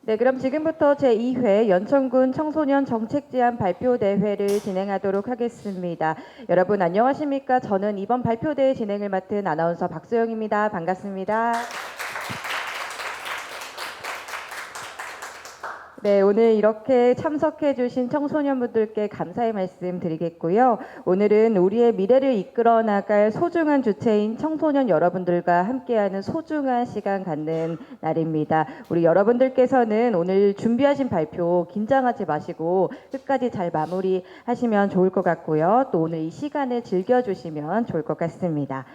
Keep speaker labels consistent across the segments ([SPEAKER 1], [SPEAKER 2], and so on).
[SPEAKER 1] 네, 그럼 지금부터 제2회 연천군 청소년 정책제안 발표대회를 진행하도록 하겠습니다. 여러분 안녕하십니까? 저는 이번 발표대회 진행을 맡은 아나운서 박소영입니다. 반갑습니다. 네, 오늘 이렇게 참석해 주신 청소년분들께 감사의 말씀 드리겠고요. 오늘은 우리의 미래를 이끌어 나갈 소중한 주체인 청소년 여러분들과 함께하는 소중한 시간 갖는 날입니다. 우리 여러분들께서는 오늘 준비하신 발표 긴장하지 마시고 끝까지 잘 마무리하시면 좋을 것 같고요. 또 오늘 이 시간을 즐겨주시면 좋을 것 같습니다.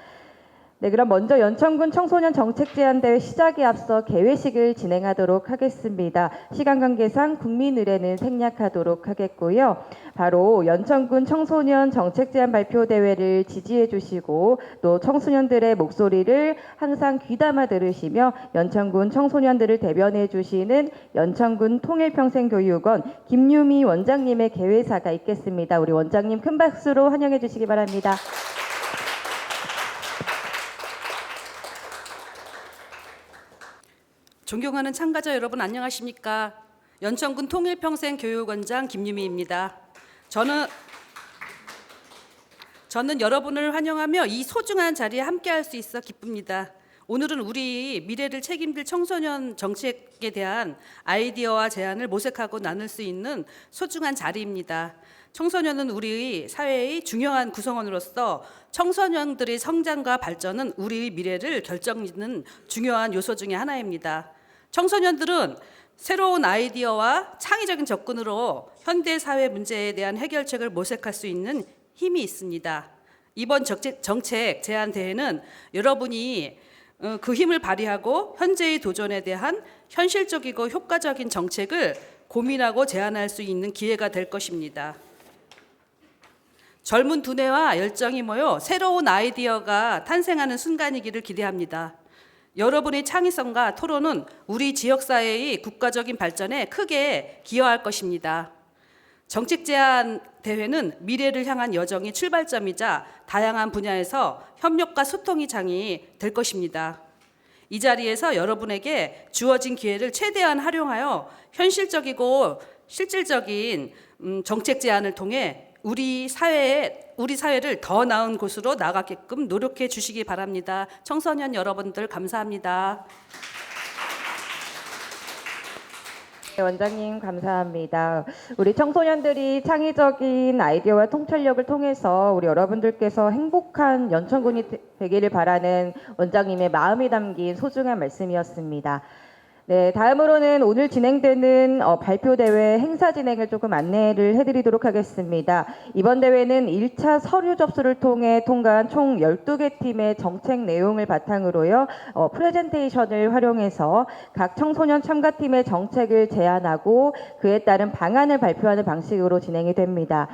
[SPEAKER 1] 네, 그럼 먼저 연천군 청소년 정책제안대회 시작에 앞서 개회식을 진행하도록 하겠습니다. 시간 관계상 국민 의례는 생략하도록 하겠고요. 바로 연천군 청소년 정책제안 발표대회를 지지해 주시고 또 청소년들의 목소리를 항상 귀담아 들으시며 연천군 청소년들을 대변해 주시는 연천군 통일평생교육원 김유미 원장님의 개회사가 있겠습니다. 우리 원장님 큰 박수로 환영해 주시기 바랍니다.
[SPEAKER 2] 존경하는 참가자 여러분 안녕하십니까? 연천군 통일평생교육원장 김유미입니다. 저는 여러분을 환영하며 이 소중한 자리에 함께할 수 있어 기쁩니다. 오늘은 우리 미래를 책임질 청소년 정책에 대한 아이디어와 제안을 모색하고 나눌 수 있는 소중한 자리입니다. 청소년은 우리 사회의 중요한 구성원으로서 청소년들의 성장과 발전은 우리 미래를 결정짓는 중요한 요소 중에 하나입니다. 청소년들은 새로운 아이디어와 창의적인 접근으로 현대 사회 문제에 대한 해결책을 모색할 수 있는 힘이 있습니다. 이번 정책 제안 대회는 여러분이 그 힘을 발휘하고 현재의 도전에 대한 현실적이고 효과적인 정책을 고민하고 제안할 수 있는 기회가 될 것입니다. 젊은 두뇌와 열정이 모여 새로운 아이디어가 탄생하는 순간이기를 기대합니다. 여러분의 창의성과 토론은 우리 지역사회의 국가적인 발전에 크게 기여할 것입니다. 정책 제안 대회는 미래를 향한 여정의 출발점이자 다양한 분야에서 협력과 소통의 장이 될 것입니다. 이 자리에서 여러분에게 주어진 기회를 최대한 활용하여 현실적이고 실질적인 정책 제안을 통해 우리 사회를 더 나은 곳으로 나아가게끔 노력해 주시기 바랍니다. 청소년 여러분들 감사합니다.
[SPEAKER 1] 네, 원장님 감사합니다. 우리 청소년들이 창의적인 아이디어와 통찰력을 통해서 우리 여러분들께서 행복한 연천군이 되기를 바라는 원장님의 마음이 담긴 소중한 말씀이었습니다. 네, 다음으로는 오늘 진행되는 발표 대회 행사 진행을 조금 안내를 해드리도록 하겠습니다. 이번 대회는 1차 서류 접수를 통해 통과한 총 12개 팀의 정책 내용을 바탕으로요, 프레젠테이션을 활용해서 각 청소년 참가팀의 정책을 제안하고 그에 따른 방안을 발표하는 방식으로 진행이 됩니다.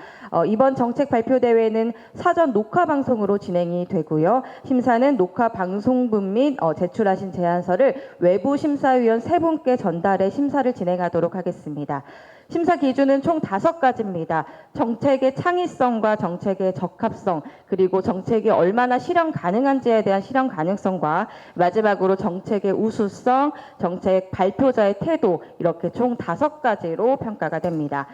[SPEAKER 1] 이번 정책 발표 대회는 사전 녹화 방송으로 진행이 되고요. 심사는 녹화 방송분 및 제출하신 제안서를 외부 심사위원 3분께 전달해 심사를 진행하도록 하겠습니다. 심사 기준은 총 5가지입니다. 정책의 창의성과 정책의 적합성, 그리고 정책이 얼마나 실현 가능한지에 대한 실현 가능성과 마지막으로 정책의 우수성, 정책 발표자의 태도, 이렇게 총 5가지로 평가가 됩니다.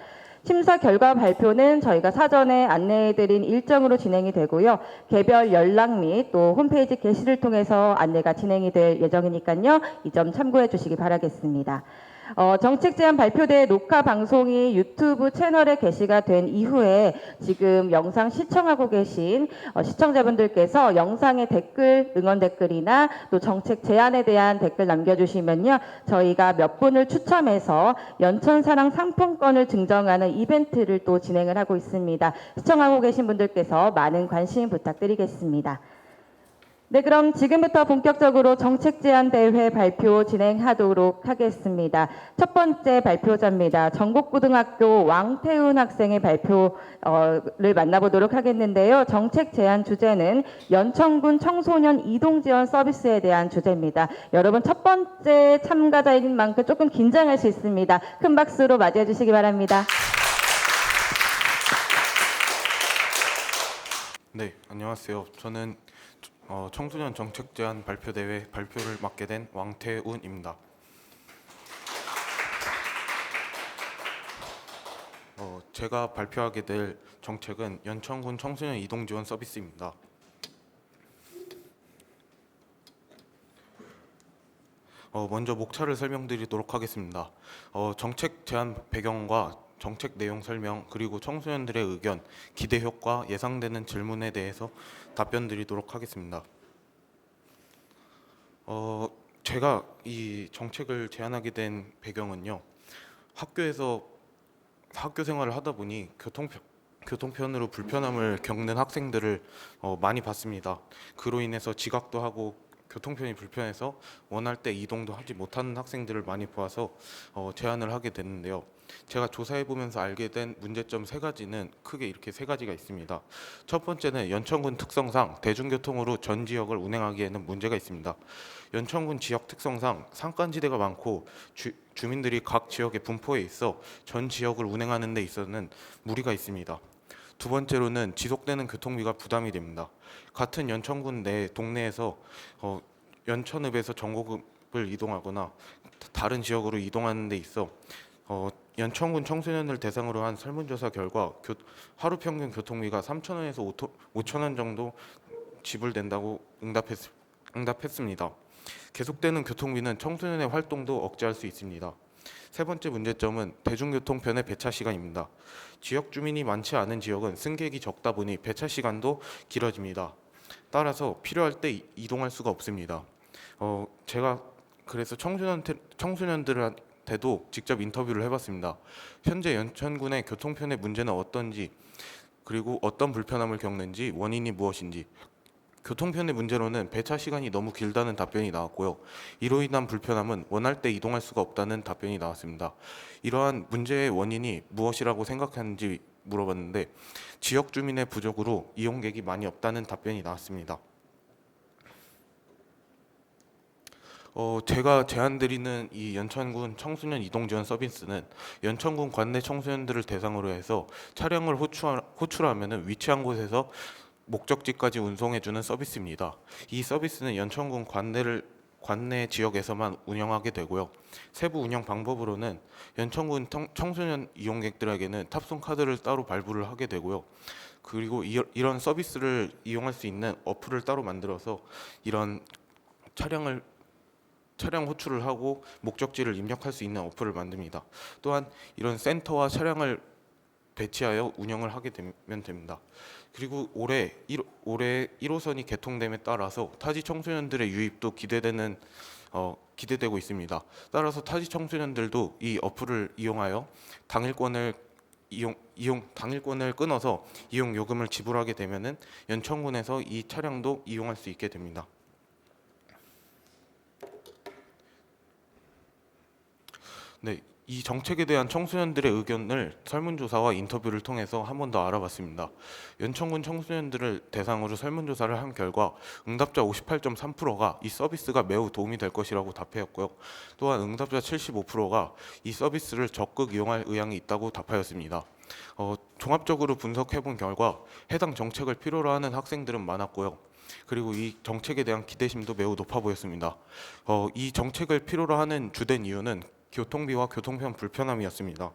[SPEAKER 1] 심사 결과 발표는 저희가 사전에 안내해드린 일정으로 진행이 되고요. 개별 연락 및 또 홈페이지 게시를 통해서 안내가 진행이 될 예정이니까요. 이 점 참고해 주시기 바라겠습니다. 정책 제안 발표대 녹화 방송이 유튜브 채널에 게시가 된 이후에 지금 영상 시청하고 계신 시청자분들께서 영상의 댓글, 응원 댓글이나 또 정책 제안에 대한 댓글 남겨주시면요. 저희가 몇 분을 추첨해서 연천사랑 상품권을 증정하는 이벤트를 또 진행을 하고 있습니다. 시청하고 계신 분들께서 많은 관심 부탁드리겠습니다. 네, 그럼 지금부터 본격적으로 정책 제안 대회 발표 진행하도록 하겠습니다. 첫 번째 발표자입니다. 전국고등학교 왕태훈 학생의 발표를 만나보도록 하겠는데요. 정책 제안 주제는 연천군 청소년 이동 지원 서비스에 대한 주제입니다. 여러분 첫 번째 참가자인 만큼 조금 긴장할 수 있습니다. 큰 박수로 맞이해 주시기 바랍니다.
[SPEAKER 3] 네, 안녕하세요. 저는 청소년 정책 제안 발표 대회 발표를 맡게 된 왕태운입니다. 제가 발표하게 될 정책은 연천군 청소년 이동 지원 서비스입니다. 먼저 목차를 설명드리도록 하겠습니다. 정책 제안 배경과 정책 내용 설명, 그리고 청소년들의 의견, 기대 효과, 예상되는 질문에 대해서 답변 드리도록 하겠습니다. 제가 이 정책을 제안하게 된 배경은요, 학교에서 학교 생활을 하다 보니 교통편으로 불편함을 겪는 학생들을 많이 봤습니다. 그로 인해서 지각도 하고 교통편이 불편해서 원할 때 이동도 하지 못하는 학생들을 많이 보아서 제안을 하게 됐는데요. 제가 조사해 보면서 알게 된 문제점 세 가지는 크게 이렇게 세 가지가 있습니다. 첫 번째는 연천군 특성상 대중교통으로 전 지역을 운행하기에는 문제가 있습니다. 연천군 지역 특성상 산간지대가 많고 주민들이 각 지역에 분포해 있어 전 지역을 운행하는 데 있어서는 무리가 있습니다. 두 번째로는 지속되는 교통비가 부담이 됩니다. 같은 연천군 내 동네에서 연천읍에서 정곡읍을 이동하거나 다른 지역으로 이동하는 데 있어 연천군 청소년을 대상으로 한 설문조사 결과 하루 평균 교통비가 3,000원에서 5,000원 정도 지불된다고 응답했습니다. 계속되는 교통비는 청소년의 활동도 억제할 수 있습니다. 세 번째 문제점은 대중교통편의 배차 시간입니다. 지역 주민이 많지 않은 지역은 승객이 적다 보니 배차 시간도 길어집니다. 따라서 필요할 때 이동할 수가 없습니다. 제가 그래서 청소년들한테도 직접 인터뷰를 해봤습니다. 현재 연천군의 교통편의 문제는 어떤지, 그리고 어떤 불편함을 겪는지, 원인이 무엇인지. 교통편의 문제로는 배차 시간이 너무 길다는 답변이 나왔고요. 이로 인한 불편함은 원할 때 이동할 수가 없다는 답변이 나왔습니다. 이러한 문제의 원인이 무엇이라고 생각하는지 물어봤는데 지역 주민의 부족으로 이용객이 많이 없다는 답변이 나왔습니다. 제가 제안드리는 이 연천군 청소년 이동 지원 서비스는 연천군 관내 청소년들을 대상으로 해서 차량을 호출하면 위치한 곳에서 목적지까지 운송해주는 서비스입니다. 이 서비스는 연천군 관내 지역에서만 운영하게 되고요. 세부 운영 방법으로는 연천군 청소년 이용객들에게는 탑승 카드를 따로 발부를 하게 되고요. 그리고 이런 서비스를 이용할 수 있는 어플을 따로 만들어서 이런 차량 호출을 하고 목적지를 입력할 수 있는 어플을 만듭니다. 또한 이런 센터와 차량을 배치하여 운영을 하게 되면 됩니다. 그리고 올해 1호선이 개통됨에 따라서 타지 청소년들의 유입도 기대되고 있습니다. 따라서 타지 청소년들도 이 어플을 이용하여 당일권을 끊어서 이용 요금을 지불하게 되면은 연천군에서 이 차량도 이용할 수 있게 됩니다. 네, 이 정책에 대한 청소년들의 의견을 설문조사와 인터뷰를 통해서 한 번 더 알아봤습니다. 연천군 청소년들을 대상으로 설문조사를 한 결과 응답자 58.3%가 이 서비스가 매우 도움이 될 것이라고 답하였고요. 또한 응답자 75%가 이 서비스를 적극 이용할 의향이 있다고 답하였습니다. 종합적으로 분석해본 결과 해당 정책을 필요로 하는 학생들은 많았고요. 그리고 이 정책에 대한 기대심도 매우 높아 보였습니다. 이 정책을 필요로 하는 주된 이유는 교통비와 교통편 불편함이었습니다.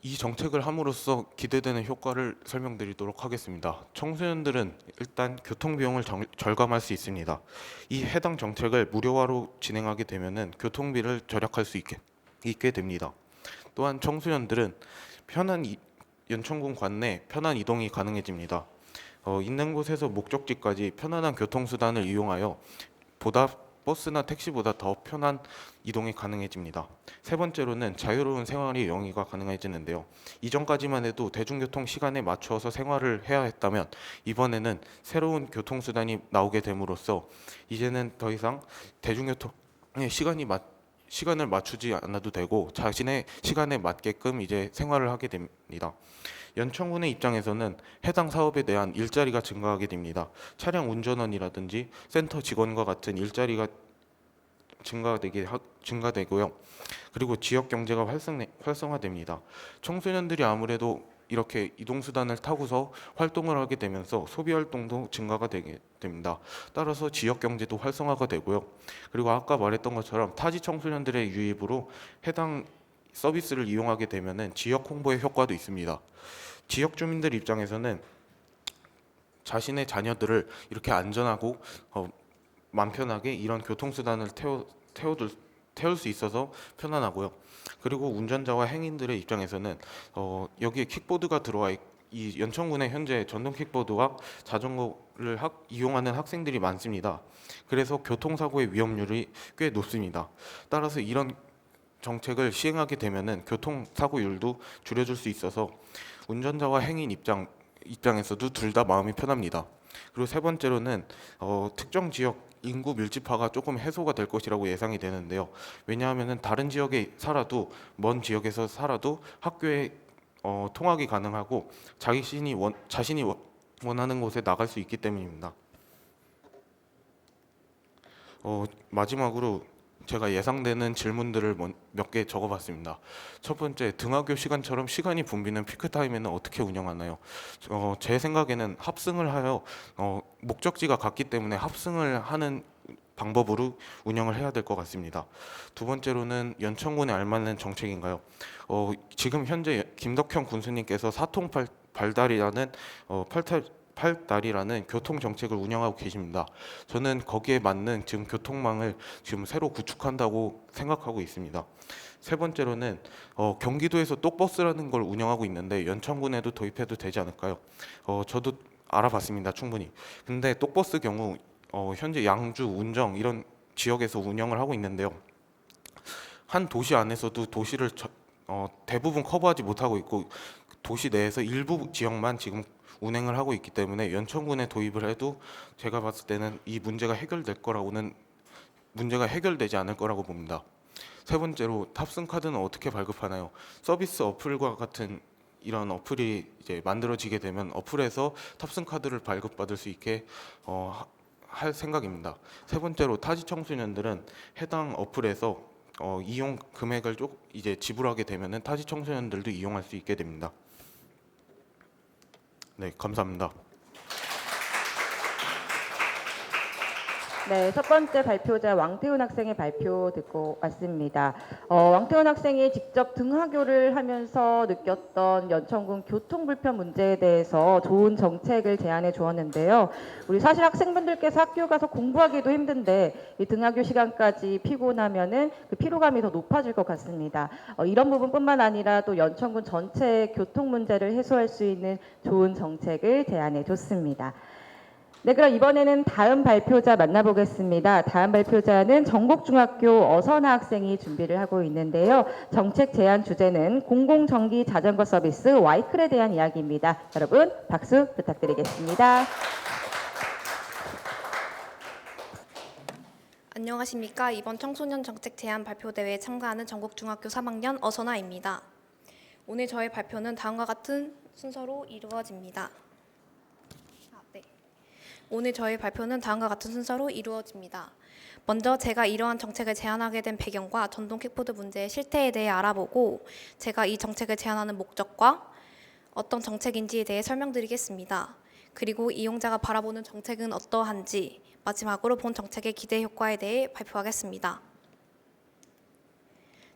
[SPEAKER 3] 이 정책을 함으로써 기대되는 효과를 설명드리도록 하겠습니다. 청소년들은 일단 교통비용을 절감할 수 있습니다. 이 해당 정책을 무료화로 진행하게 되면 교통비를 절약할 수 있게 됩니다. 또한 청소년들은 연천군 관내 편한 이동이 가능해집니다. 있는 곳에서 목적지까지 편안한 교통수단을 이용하여 버스나 택시보다 더 편한 이동이 가능해집니다. 세 번째로는 자유로운 생활의 영위가 가능해지는데요. 이전까지만 해도 대중교통 시간에 맞추어서 생활을 해야 했다면 이번에는 새로운 교통수단이 나오게 됨으로써 이제는 더 이상 대중교통의 시간을 맞추지 않아도 되고 자신의 시간에 맞게끔 이제 생활을 하게 됩니다. 연천군의 입장에서는 해당 사업에 대한 일자리가 증가하게 됩니다. 차량 운전원이라든지 센터 직원과 같은 일자리가 증가되고요. 그리고 지역 경제가 활성화됩니다. 청소년들이 아무래도 이렇게 이동수단을 타고서 활동을 하게 되면서 소비 활동도 증가가 되게 됩니다. 따라서 지역 경제도 활성화가 되고요. 그리고 아까 말했던 것처럼 타지 청소년들의 유입으로 해당 서비스를 이용하게 되면은 지역 홍보의 효과도 있습니다. 지역 주민들 입장에서는 자신의 자녀들을 이렇게 안전하고 맘 편하게 이런 교통수단을 태울 수 있어서 편안하고요. 그리고 운전자와 행인들의 입장에서는 여기에 킥보드가 이 연천군에 현재 전동 킥보드와 자전거를 이용하는 학생들이 많습니다. 그래서 교통사고의 위험률이 꽤 높습니다. 따라서 이런 정책을 시행하게 되면은 교통사고율도 줄여줄 수 있어서 운전자와 행인 입장에서도 둘 다 마음이 편합니다. 그리고 세 번째로는 특정 지역 인구 밀집화가 조금 해소가 될 것이라고 예상이 되는데요. 왜냐하면 다른 지역에 살아도 먼 지역에서 살아도 학교에 통학이 가능하고 자신이 원하는 곳에 나갈 수 있기 때문입니다. 마지막으로 제가 예상되는 질문들을 몇 개 적어봤습니다. 첫 번째, 등하교 시간처럼 시간이 붐비는 피크타임에는 어떻게 운영하나요? 제 생각에는 합승을 하여 목적지가 같기 때문에 합승을 하는 방법으로 운영을 해야 될 것 같습니다. 두 번째로는 연천군에 알맞는 정책인가요? 지금 현재 김덕현 군수님께서 사통팔달이라는 팔달이라는 교통 정책을 운영하고 계십니다. 저는 거기에 맞는 지금 교통망을 지금 새로 구축한다고 생각하고 있습니다. 세 번째로는 경기도에서 똑버스라는 걸 운영하고 있는데 연천군에도 도입해도 되지 않을까요? 저도 알아봤습니다, 충분히. 근데 똑버스 경우 현재 양주, 운정 이런 지역에서 운영을 하고 있는데요. 한 도시 안에서도 도시를 대부분 커버하지 못하고 있고 도시 내에서 일부 지역만 지금 운행을 하고 있기 때문에 연천군에 도입을 해도 제가 봤을 때는 이 문제가 해결되지 않을 거라고 봅니다. 세 번째로 탑승 카드는 어떻게 발급하나요? 서비스 어플과 같은 이런 어플이 이제 만들어지게 되면 어플에서 탑승 카드를 발급받을 수 있게 할 생각입니다. 세 번째로 타지 청소년들은 해당 어플에서 이용 금액을 이제 지불하게 되면은 타지 청소년들도 이용할 수 있게 됩니다. 네, 감사합니다.
[SPEAKER 1] 네, 첫 번째 발표자 왕태훈 학생의 발표 듣고 왔습니다. 왕태훈 학생이 직접 등하교를 하면서 느꼈던 연천군 교통 불편 문제에 대해서 좋은 정책을 제안해 주었는데요. 우리 사실 학생분들께서 학교 가서 공부하기도 힘든데 이 등하교 시간까지 피곤하면은 그 피로감이 더 높아질 것 같습니다. 이런 부분뿐만 아니라 또 연천군 전체 교통 문제를 해소할 수 있는 좋은 정책을 제안해 줬습니다. 네, 그럼 이번에는 다음 발표자 만나보겠습니다. 다음 발표자는 전국중학교 어선아 학생이 준비를 하고 있는데요. 정책 제안 주제는 공공전기 자전거 서비스 와이클에 대한 이야기입니다. 여러분 박수 부탁드리겠습니다.
[SPEAKER 4] 안녕하십니까. 이번 청소년 정책 제안 발표대회에 참가하는 전국중학교 3학년 어선아입니다. 오늘 저의 발표는 다음과 같은 순서로 이루어집니다. 먼저 제가 이러한 정책을 제안하게 된 배경과 전동 킥보드 문제의 실태에 대해 알아보고 제가 이 정책을 제안하는 목적과 어떤 정책인지에 대해 설명드리겠습니다. 그리고 이용자가 바라보는 정책은 어떠한지 마지막으로 본 정책의 기대 효과에 대해 발표하겠습니다.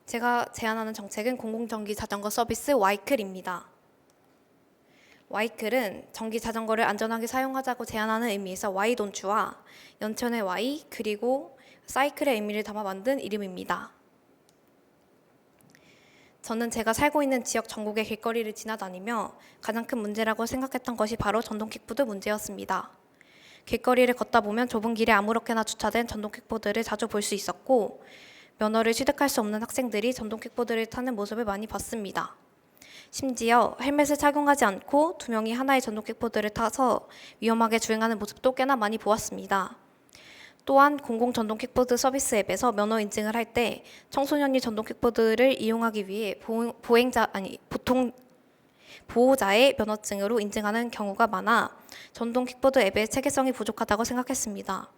[SPEAKER 4] 제가 제안하는 정책은 공공전기 자전거 서비스 와이클입니다. 와이클은 전기 자전거를 안전하게 사용하자고 제안하는 의미에서 와이돈추와 연천의 와이 그리고 사이클의 의미를 담아 만든 이름입니다. 저는 제가 살고 있는 지역 전국의 길거리를 지나다니며 가장 큰 문제라고 생각했던 것이 바로 전동 킥보드 문제였습니다. 길거리를 걷다 보면 좁은 길에 아무렇게나 주차된 전동 킥보드를 자주 볼 수 있었고 면허를 취득할 수 없는 학생들이 전동 킥보드를 타는 모습을 많이 봤습니다. 심지어 헬멧을 착용하지 않고 두 명이 하나의 전동 킥보드를 타서 위험하게 주행하는 모습도 꽤나 많이 보았습니다. 또한 공공 전동 킥보드 서비스 앱에서 면허 인증을 할 때 청소년이 전동 킥보드를 이용하기 위해 보통 보호자의 면허증으로 인증하는 경우가 많아 전동 킥보드 앱의 체계성이 부족하다고 생각했습니다.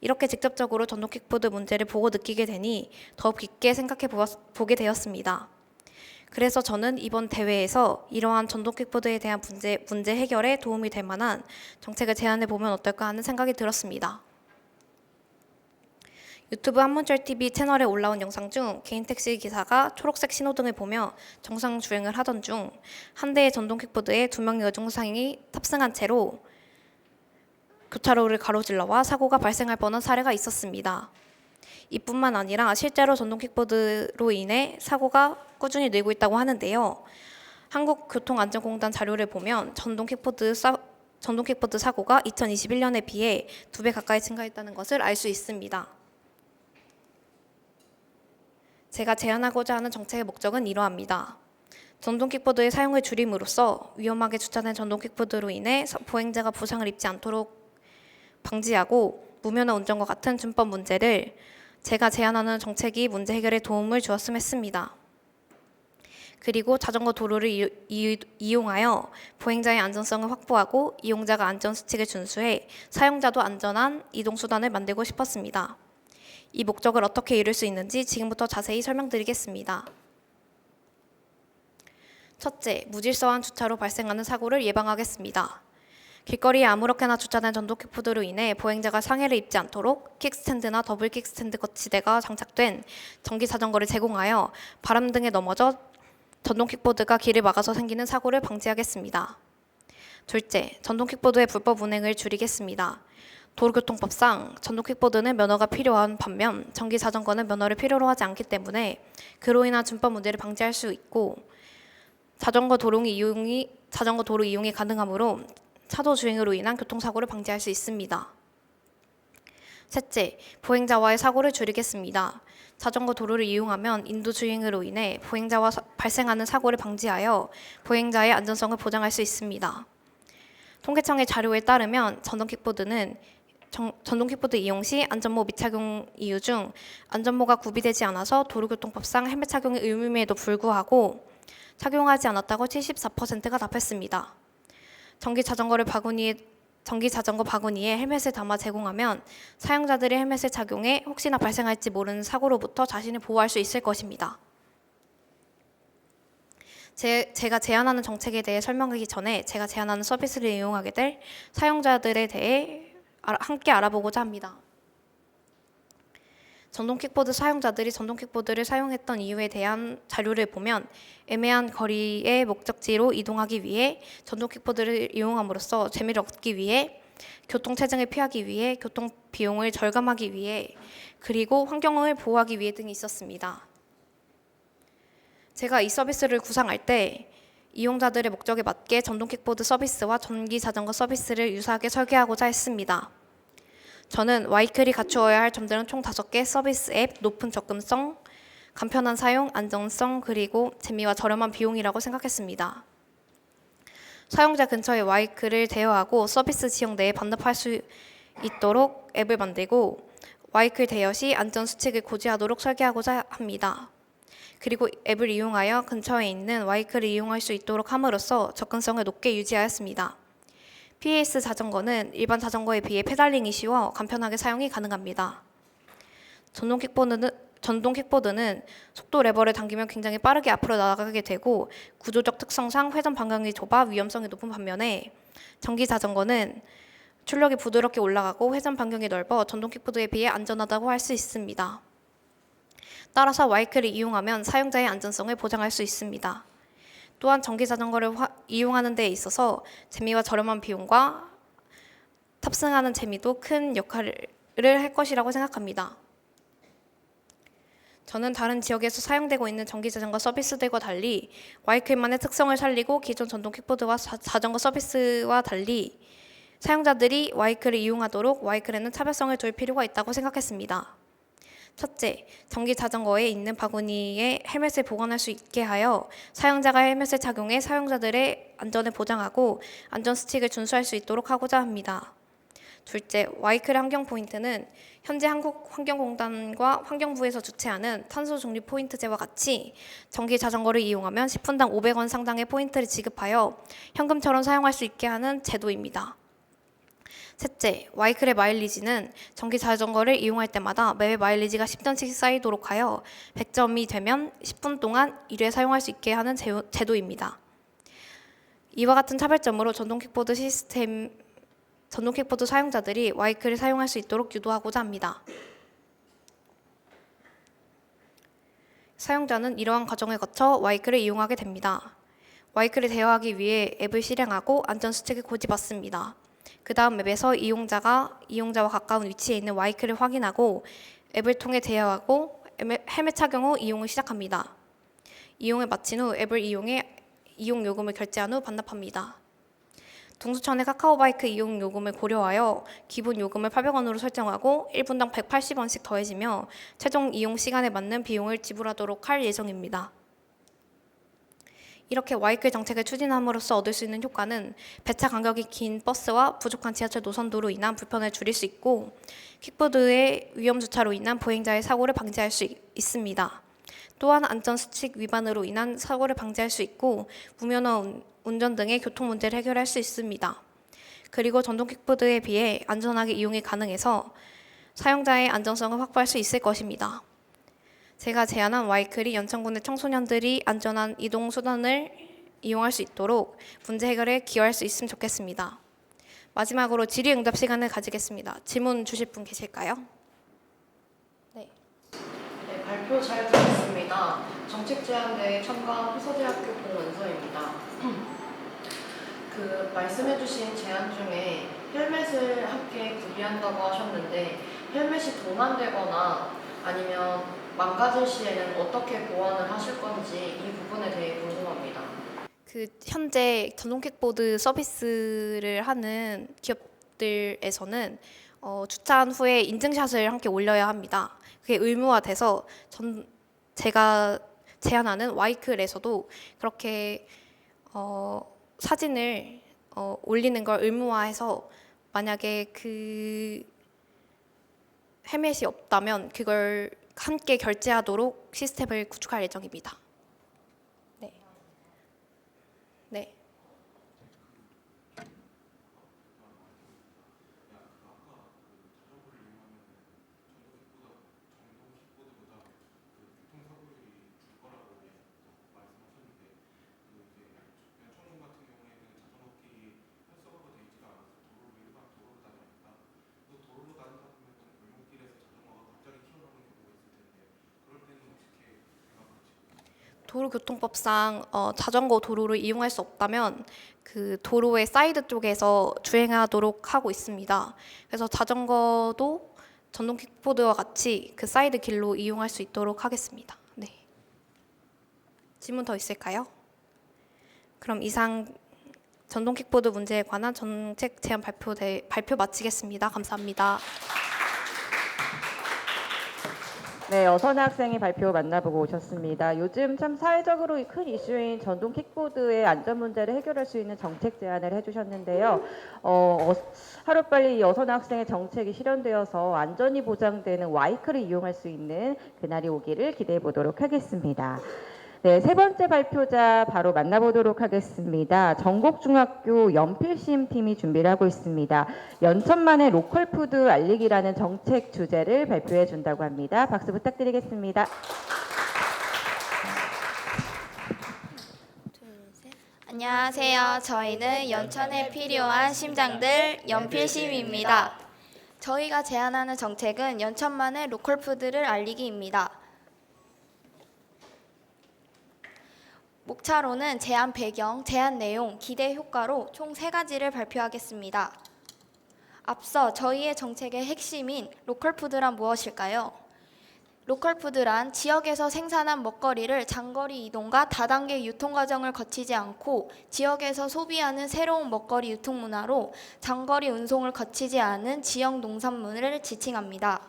[SPEAKER 4] 이렇게 직접적으로 전동 킥보드 문제를 보고 느끼게 되니 더욱 깊게 생각해 보게 되었습니다. 그래서 저는 이번 대회에서 이러한 전동 킥보드에 대한 문제 해결에 도움이 될 만한 정책을 제안해 보면 어떨까 하는 생각이 들었습니다. 유튜브 한문철TV 채널에 올라온 영상 중 개인 택시 기사가 초록색 신호등을 보며 정상 주행을 하던 중 한 대의 전동 킥보드에 2명의 여중상이 탑승한 채로 교차로를 가로질러와 사고가 발생할 뻔한 사례가 있었습니다. 이뿐만 아니라 실제로 전동 킥보드로 인해 사고가 꾸준히 늘고 있다고 하는데요. 한국교통안전공단 자료를 보면 전동 킥보드 사고가 2021년에 비해 2배 가까이 증가했다는 것을 알 수 있습니다. 제가 제안하고자 하는 정책의 목적은 이러합니다. 전동 킥보드의 사용을 줄임으로써 위험하게 주차된 전동 킥보드로 인해 보행자가 부상을 입지 않도록 방지하고 무면허 운전과 같은 준법 문제를 제가 제안하는 정책이 문제 해결에 도움을 주었으면 했습니다. 그리고 자전거 도로를 이용하여 보행자의 안전성을 확보하고 이용자가 안전수칙을 준수해 사용자도 안전한 이동수단을 만들고 싶었습니다. 이 목적을 어떻게 이룰 수 있는지 지금부터 자세히 설명드리겠습니다. 첫째, 무질서한 주차로 발생하는 사고를 예방하겠습니다. 길거리에 아무렇게나 주차된 전동 킥보드로 인해 보행자가 상해를 입지 않도록 킥스탠드나 더블 킥스탠드 거치대가 장착된 전기 자전거를 제공하여 바람 등에 넘어져 전동 킥보드가 길을 막아서 생기는 사고를 방지하겠습니다. 둘째, 전동 킥보드의 불법 운행을 줄이겠습니다. 도로교통법상 전동 킥보드는 면허가 필요한 반면 전기 자전거는 면허를 필요로 하지 않기 때문에 그로 인한 준법 문제를 방지할 수 있고 자전거 도로 이용이 가능하므로 차도 주행으로 인한 교통사고를 방지할 수 있습니다. 셋째, 보행자와의 사고를 줄이겠습니다. 자전거 도로를 이용하면 인도 주행으로 인해 보행자와 발생하는 사고를 방지하여 보행자의 안전성을 보장할 수 있습니다. 통계청의 자료에 따르면 전동 킥보드 이용 시 안전모 미착용 이유 중 안전모가 구비되지 않아서 도로교통법상 헬멧 착용이 의무임에도 불구하고 착용하지 않았다고 74%가 답했습니다. 전기 자전거 바구니에 헬멧을 담아 제공하면 사용자들이 헬멧을 착용해 혹시나 발생할지 모르는 사고로부터 자신을 보호할 수 있을 것입니다. 제가 제안하는 정책에 대해 설명하기 전에 제가 제안하는 서비스를 이용하게 될 사용자들에 대해 함께 알아보고자 합니다. 전동 킥보드 사용자들이 전동 킥보드를 사용했던 이유에 대한 자료를 보면 애매한 거리의 목적지로 이동하기 위해 전동 킥보드를 이용함으로써 재미를 얻기 위해 교통체증을 피하기 위해 교통 비용을 절감하기 위해 그리고 환경을 보호하기 위해 등이 있었습니다. 제가 이 서비스를 구상할 때 이용자들의 목적에 맞게 전동 킥보드 서비스와 전기 자전거 서비스를 유사하게 설계하고자 했습니다. 저는 와이클이 갖추어야 할 점들은 총 5개 서비스 앱, 높은 접근성, 간편한 사용, 안정성, 그리고 재미와 저렴한 비용이라고 생각했습니다. 사용자 근처에 와이클을 대여하고 서비스 지역 내에 반납할 수 있도록 앱을 만들고 와이클 대여 시 안전 수칙을 고지하도록 설계하고자 합니다. 그리고 앱을 이용하여 근처에 있는 와이클을 이용할 수 있도록 함으로써 접근성을 높게 유지하였습니다. PS 자전거는 일반 자전거에 비해 페달링이 쉬워 간편하게 사용이 가능합니다. 전동 킥보드는 속도 레버를 당기면 굉장히 빠르게 앞으로 나가게 되고 구조적 특성상 회전 반경이 좁아 위험성이 높은 반면에 전기 자전거는 출력이 부드럽게 올라가고 회전 반경이 넓어 전동 킥보드에 비해 안전하다고 할 수 있습니다. 따라서 와이클을 이용하면 사용자의 안전성을 보장할 수 있습니다. 또한 전기 자전거를 이용하는 데 있어서 재미와 저렴한 비용과 탑승하는 재미도 큰 역할을 할 것이라고 생각합니다. 저는 다른 지역에서 사용되고 있는 전기 자전거 서비스들과 달리 와이클만의 특성을 살리고 기존 전동 킥보드와 자전거 서비스와 달리 사용자들이 와이클을 이용하도록 와이클에는 차별성을 둘 필요가 있다고 생각했습니다. 첫째, 전기 자전거에 있는 바구니에 헬멧을 보관할 수 있게 하여 사용자가 헬멧을 착용해 사용자들의 안전을 보장하고 안전수칙을 준수할 수 있도록 하고자 합니다. 둘째, 와이클의 환경 포인트는 현재 한국환경공단과 환경부에서 주최하는 탄소 중립 포인트제와 같이 전기 자전거를 이용하면 10분당 500원 상당의 포인트를 지급하여 현금처럼 사용할 수 있게 하는 제도입니다. 셋째, 와이클의 마일리지는 전기 자전거를 이용할 때마다 매회 마일리지가 10점씩 쌓이도록 하여 100점이 되면 10분 동안 1회 사용할 수 있게 하는 제도입니다. 이와 같은 차별점으로 전동 킥보드 사용자들이 와이클을 사용할 수 있도록 유도하고자 합니다. 사용자는 이러한 과정을 거쳐 와이클을 이용하게 됩니다. 와이클을 대여하기 위해 앱을 실행하고 안전수칙을 고집받습니다. 그 다음 맵에서 이용자와 가까운 위치에 있는 와이클을 확인하고 앱을 통해 대여하고 헬멧 착용 후 이용을 시작합니다. 이용을 마친 후 앱을 이용해 이용 요금을 결제한 후 반납합니다. 동수천의 카카오바이크 이용 요금을 고려하여 기본 요금을 800원으로 설정하고 1분당 180원씩 더해지며 최종 이용 시간에 맞는 비용을 지불하도록 할 예정입니다. 이렇게 와이클 정책을 추진함으로써 얻을 수 있는 효과는 배차 간격이 긴 버스와 부족한 지하철 노선도로 인한 불편을 줄일 수 있고 킥보드의 위험 주차로 인한 보행자의 사고를 방지할 수 있습니다. 또한 안전수칙 위반으로 인한 사고를 방지할 수 있고 무면허 운전 등의 교통 문제를 해결할 수 있습니다. 그리고 전동 킥보드에 비해 안전하게 이용이 가능해서 사용자의 안전성을 확보할 수 있을 것입니다. 제가 제안한 와이클이 연천군의 청소년들이 안전한 이동 수단을 이용할 수 있도록 문제 해결에 기여할 수 있으면 좋겠습니다. 마지막으로 질의응답 시간을 가지겠습니다. 질문 주실 분 계실까요?
[SPEAKER 5] 네, 발표 잘 들었습니다. 정책제안대회 참가 호서대학교 공원서입니다. 말씀해주신 제안 중에 헬멧을 함께 구비한다고 하셨는데 헬멧이 도난되거나 아니면 망가질 시에는 어떻게 보완을 하실 건지 이 부분에 대해 궁금합니다.
[SPEAKER 4] 현재 전동 킥보드 서비스를 하는 기업들에서는 주차한 후에 인증샷을 함께 올려야 합니다. 그게 의무화돼서 제가 제안하는 와이클에서도 그렇게 사진을 올리는 걸 의무화해서 만약에 그 헬멧이 없다면 그걸 함께 결제하도록 시스템을 구축할 예정입니다. 네. 네. 도로교통법상 자전거 도로를 이용할 수 없다면 그 도로의 사이드 쪽에서 주행하도록 하고 있습니다. 그래서 자전거도 전동 킥보드와 같이 그 사이드 길로 이용할 수 있도록 하겠습니다. 네. 질문 더 있을까요? 그럼 이상 전동 킥보드 문제에 관한 정책 제안 발표 마치겠습니다. 감사합니다.
[SPEAKER 1] 네, 어선아 학생의 발표 만나보고 오셨습니다. 요즘 참 사회적으로 큰 이슈인 전동 킥보드의 안전 문제를 해결할 수 있는 정책 제안을 해주셨는데요. 하루빨리 이 어선아 학생의 정책이 실현되어서 안전이 보장되는 와이클을 이용할 수 있는 그날이 오기를 기대해 보도록 하겠습니다. 네, 세 번째 발표자 바로 만나보도록 하겠습니다. 전국중학교 연필심팀이 준비를 하고 있습니다. 연천만의 로컬푸드 알리기라는 정책 주제를 발표해 준다고 합니다. 박수 부탁드리겠습니다.
[SPEAKER 6] 안녕하세요. 저희는 연천에 필요한 심장들 연필심입니다. 저희가 제안하는 정책은 연천만의 로컬푸드를 알리기입니다. 목차로는 제안 배경, 제안 내용, 기대 효과로 총 3가지를 발표하겠습니다. 앞서 저희의 정책의 핵심인 로컬푸드란 무엇일까요? 로컬푸드란 지역에서 생산한 먹거리를 장거리 이동과 다단계 유통 과정을 거치지 않고 지역에서 소비하는 새로운 먹거리 유통 문화로 장거리 운송을 거치지 않은 지역 농산물을 지칭합니다.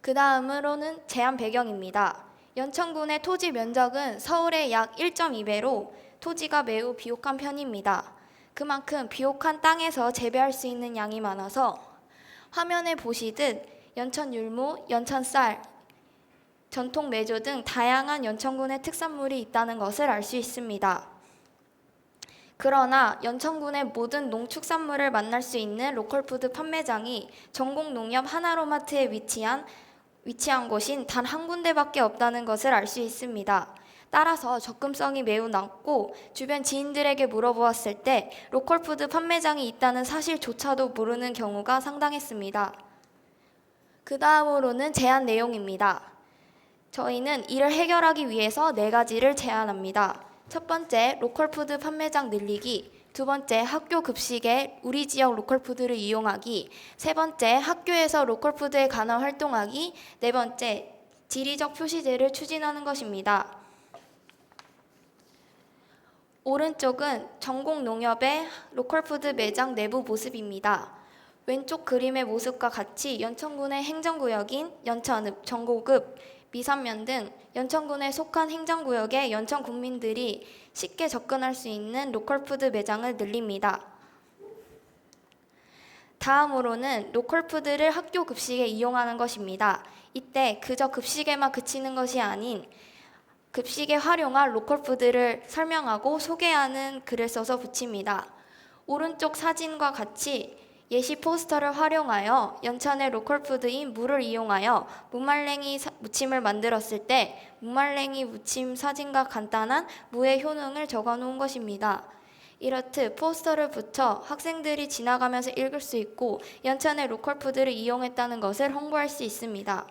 [SPEAKER 6] 그 다음으로는 제안 배경입니다. 연천군의 토지 면적은 서울의 약 1.2배로 토지가 매우 비옥한 편입니다. 그만큼 비옥한 땅에서 재배할 수 있는 양이 많아서 화면에 보시듯 연천 율무, 연천 쌀, 전통 메조 등 다양한 연천군의 특산물이 있다는 것을 알 수 있습니다. 그러나 연천군의 모든 농축산물을 만날 수 있는 로컬푸드 판매장이 전국농협 하나로마트에 위치한 곳인 단 한 군데밖에 없다는 것을 알 수 있습니다. 따라서 접근성이 매우 낮고 주변 지인들에게 물어보았을 때 로컬푸드 판매장이 있다는 사실조차도 모르는 경우가 상당했습니다. 그 다음으로는 제안 내용입니다. 저희는 이를 해결하기 위해서 4가지를 제안합니다. 첫 번째, 로컬푸드 판매장 늘리기. 두 번째, 학교 급식에 우리 지역 로컬푸드를 이용하기. 세 번째, 학교에서 로컬푸드에 관한 활동하기. 네 번째, 지리적 표시제를 추진하는 것입니다. 오른쪽은 전국농협의 로컬푸드 매장 내부 모습입니다. 왼쪽 그림의 모습과 같이 연천군의 행정구역인 연천읍, 정곡읍, 미산면 등 연천군에 속한 행정구역에 연천 국민들이 쉽게 접근할 수 있는 로컬푸드 매장을 늘립니다. 다음으로는 로컬푸드를 학교 급식에 이용하는 것입니다. 이때 그저 급식에만 그치는 것이 아닌 급식에 활용할 로컬푸드를 설명하고 소개하는 글을 써서 붙입니다. 오른쪽 사진과 같이 예시 포스터를 활용하여 연천의 로컬푸드인 무를 이용하여 무말랭이 무침을 만들었을 때 무말랭이 무침 사진과 간단한 무의 효능을 적어 놓은 것입니다. 이렇듯 포스터를 붙여 학생들이 지나가면서 읽을 수 있고 연천의 로컬푸드를 이용했다는 것을 홍보할 수 있습니다.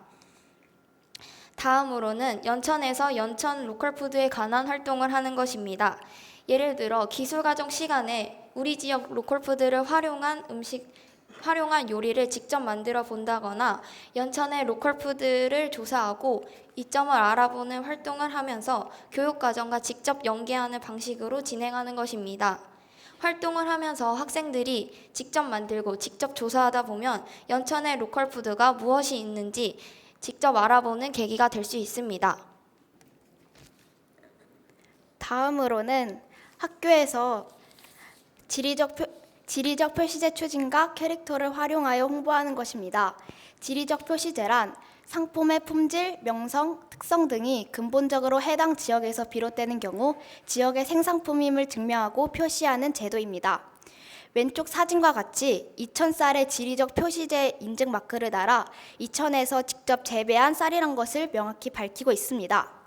[SPEAKER 6] 다음으로는 연천에서 연천 로컬푸드에 관한 활동을 하는 것입니다. 예를 들어 기술과정 시간에 우리 지역 로컬푸드를 활용한 요리를 직접 만들어 본다거나 연천의 로컬푸드를 조사하고 이점을 알아보는 활동을 하면서 교육과정과 직접 연계하는 방식으로 진행하는 것입니다. 활동을 하면서 학생들이 직접 만들고 직접 조사하다 보면 연천의 로컬푸드가 무엇이 있는지 직접 알아보는 계기가 될 수 있습니다.
[SPEAKER 7] 다음으로는 학교에서 지리적 표시제 추진과 캐릭터를 활용하여 홍보하는 것입니다. 지리적 표시제란 상품의 품질, 명성, 특성 등이 근본적으로 해당 지역에서 비롯되는 경우 지역의 생산품임을 증명하고 표시하는 제도입니다. 왼쪽 사진과 같이 이천쌀의 지리적 표시제 인증 마크를 달아 이천에서 직접 재배한 쌀이란 것을 명확히 밝히고 있습니다.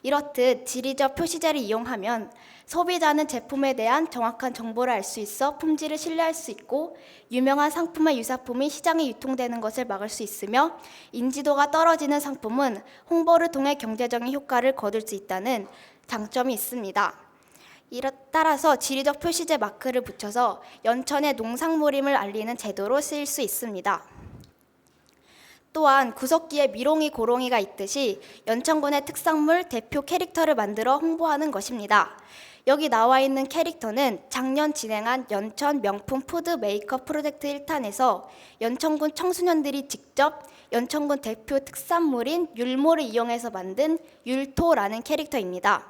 [SPEAKER 7] 이렇듯 지리적 표시제를 이용하면 소비자는 제품에 대한 정확한 정보를 알 수 있어 품질을 신뢰할 수 있고 유명한 상품의 유사품이 시장에 유통되는 것을 막을 수 있으며 인지도가 떨어지는 상품은 홍보를 통해 경제적인 효과를 거둘 수 있다는 장점이 있습니다. 따라서 지리적 표시제 마크를 붙여서 연천의 농산물임을 알리는 제도로 쓰일 수 있습니다. 또한 구석기에 미롱이 고롱이가 있듯이 연천군의 특산물 대표 캐릭터를 만들어 홍보하는 것입니다. 여기 나와 있는 캐릭터는 작년 진행한 연천 명품 푸드 메이크업 프로젝트 1탄에서 연천군 청소년들이 직접 연천군 대표 특산물인 율모를 이용해서 만든 율토라는 캐릭터입니다.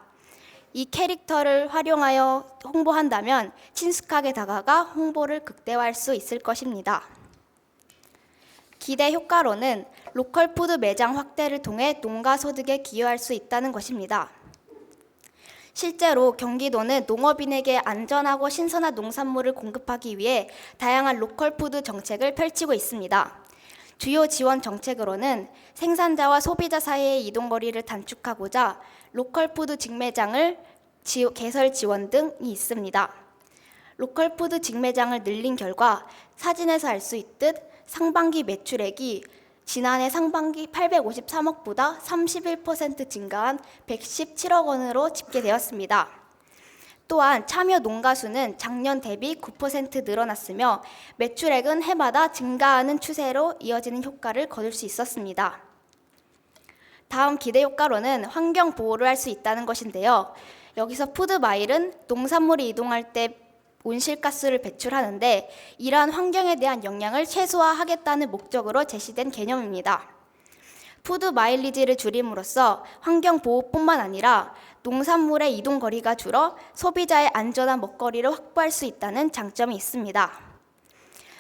[SPEAKER 7] 이 캐릭터를 활용하여 홍보한다면 친숙하게 다가가 홍보를 극대화할 수 있을 것입니다. 기대 효과로는 로컬 푸드 매장 확대를 통해 농가 소득에 기여할 수 있다는 것입니다. 실제로 경기도는 농업인에게 안전하고 신선한 농산물을 공급하기 위해 다양한 로컬 푸드 정책을 펼치고 있습니다. 주요 지원 정책으로는 생산자와 소비자 사이의 이동거리를 단축하고자 로컬 푸드 직매장을 개설 지원 등이 있습니다. 로컬 푸드 직매장을 늘린 결과 사진에서 알 수 있듯 상반기 매출액이 지난해 상반기 853억보다 31% 증가한 117억 원으로 집계되었습니다. 또한 참여 농가 수는 작년 대비 9% 늘어났으며 매출액은 해마다 증가하는 추세로 이어지는 효과를 거둘 수 있었습니다. 다음 기대 효과로는 환경 보호를 할 수 있다는 것인데요. 여기서 푸드마일은 농산물이 이동할 때 온실가스를 배출하는데 이러한 환경에 대한 영향을 최소화하겠다는 목적으로 제시된 개념입니다. 푸드마일리지를 줄임으로써 환경보호뿐만 아니라 농산물의 이동거리가 줄어 소비자의 안전한 먹거리를 확보할 수 있다는 장점이 있습니다.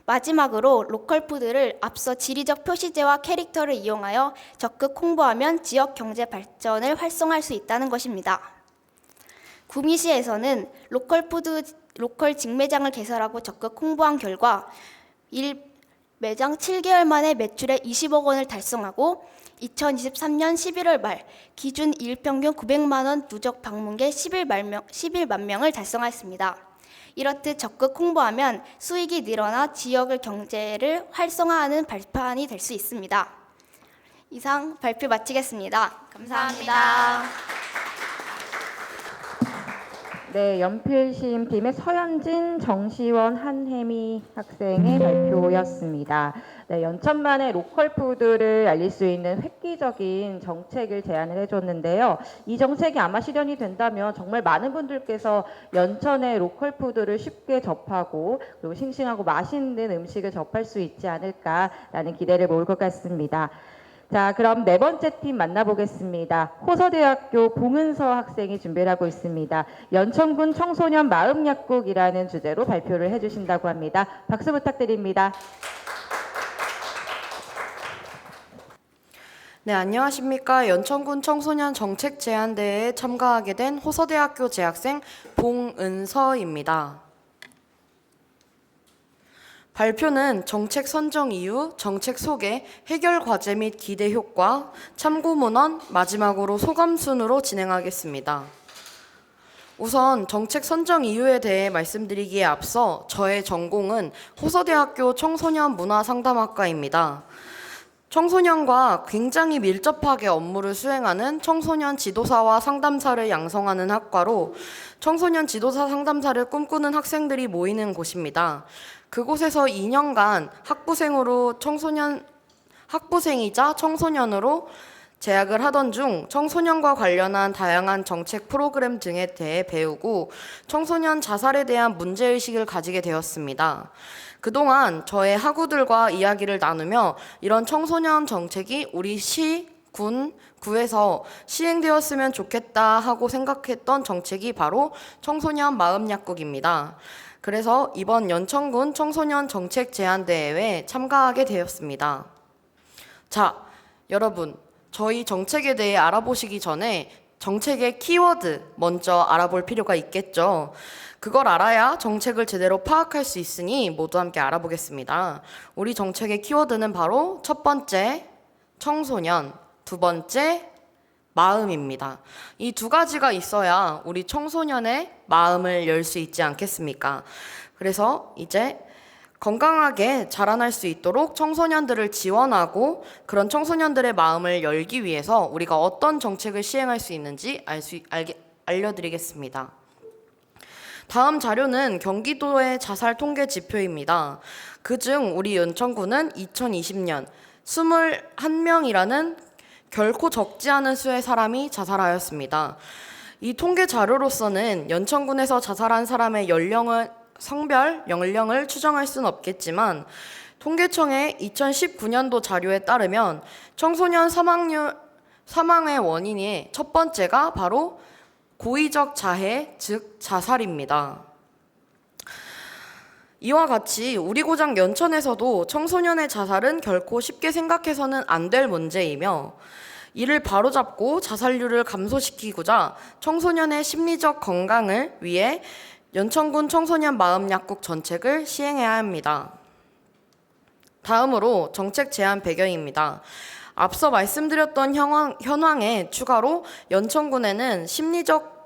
[SPEAKER 7] 마지막으로 로컬푸드를 앞서 지리적 표시제와 캐릭터를 이용하여 적극 홍보하면 지역 경제 발전을 활성화할 수 있다는 것입니다. 구미시에서는 로컬푸드의 로컬 직매장을 개설하고 적극 홍보한 결과 매장 7개월 만에 매출액 20억 원을 달성하고 2023년 11월 말 기준 일평균 900만 원 누적 방문객 11만 명을 달성하였습니다. 이렇듯 적극 홍보하면 수익이 늘어나 지역의 경제를 활성화하는 발판이 될 수 있습니다. 이상 발표 마치겠습니다. 감사합니다.
[SPEAKER 1] 네, 연필시임팀의 서현진, 정시원, 한혜미 학생의 발표였습니다. 네, 연천만의 로컬 푸드를 알릴 수 있는 획기적인 정책을 제안을 해줬는데요. 이 정책이 아마 실현이 된다면 정말 많은 분들께서 연천의 로컬 푸드를 쉽게 접하고 그리고 싱싱하고 맛있는 음식을 접할 수 있지 않을까라는 기대를 모을 것 같습니다. 자, 그럼 네 번째 팀 만나보겠습니다. 호서대학교 봉은서 학생이 준비를 하고 있습니다. 연천군 청소년 마음약국이라는 주제로 발표를 해주신다고 합니다. 박수 부탁드립니다.
[SPEAKER 8] 네, 안녕하십니까. 연천군 청소년 정책 제안대회에 참가하게 된 호서대학교 재학생 봉은서입니다. 발표는 정책 선정 이유, 정책 소개, 해결 과제 및 기대 효과, 참고 문헌, 마지막으로 소감 순으로 진행하겠습니다. 우선 정책 선정 이유에 대해 말씀드리기에 앞서 저의 전공은 호서대학교 청소년 문화상담학과입니다. 청소년과 굉장히 밀접하게 업무를 수행하는 청소년 지도사와 상담사를 양성하는 학과로 청소년 지도사 상담사를 꿈꾸는 학생들이 모이는 곳입니다. 그곳에서 2년간 학부생이자 청소년으로 재학을 하던 중 청소년과 관련한 다양한 정책 프로그램 등에 대해 배우고 청소년 자살에 대한 문제의식을 가지게 되었습니다. 그동안 저의 학우들과 이야기를 나누며 이런 청소년 정책이 우리 시, 군, 구에서 시행되었으면 좋겠다 하고 생각했던 정책이 바로 청소년 마음약국입니다. 그래서 이번 연천군 청소년 정책 제안대회에 참가하게 되었습니다. 자, 여러분, 저희 정책에 대해 알아보시기 전에 정책의 키워드 먼저 알아볼 필요가 있겠죠. 그걸 알아야 정책을 제대로 파악할 수 있으니 모두 함께 알아보겠습니다. 우리 정책의 키워드는 바로 첫 번째, 청소년, 두 번째, 마음입니다. 이 두 가지가 있어야 우리 청소년의 마음을 열 수 있지 않겠습니까? 그래서 이제 건강하게 자라날 수 있도록 청소년들을 지원하고 그런 청소년들의 마음을 열기 위해서 우리가 어떤 정책을 시행할 수 있는지 알려드리겠습니다. 다음 자료는 경기도의 자살 통계 지표입니다. 그중 우리 연천군은 2020년 21명이라는 결코 적지 않은 수의 사람이 자살하였습니다. 이 통계 자료로서는 연천군에서 자살한 사람의 성별, 연령을 추정할 수는 없겠지만 통계청의 2019년도 자료에 따르면 청소년 사망의 원인의 첫 번째가 바로 고의적 자해, 즉 자살입니다. 이와 같이 우리 고장 연천에서도 청소년의 자살은 결코 쉽게 생각해서는 안 될 문제이며 이를 바로잡고 자살률을 감소시키고자 청소년의 심리적 건강을 위해 연천군 청소년 마음약국 정책을 시행해야 합니다. 다음으로 정책 제안 배경입니다. 앞서 말씀드렸던 현황에 추가로 연천군에는 심리적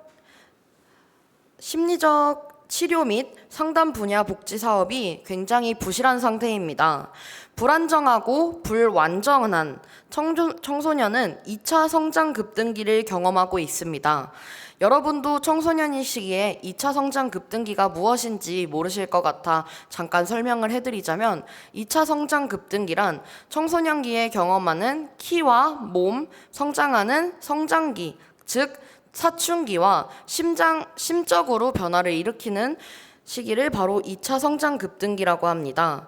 [SPEAKER 8] 치료 및 상담 분야 복지 사업이 굉장히 부실한 상태입니다. 불안정하고 불완전한 청소년은 2차 성장 급등기를 경험하고 있습니다. 여러분도 청소년이시기에 2차 성장 급등기가 무엇인지 모르실 것 같아 잠깐 설명을 해드리자면 2차 성장 급등기란 청소년기에 경험하는 키와 몸, 성장하는 성장기, 즉 사춘기와 심적으로 변화를 일으키는 시기를 바로 2차 성장 급등기라고 합니다.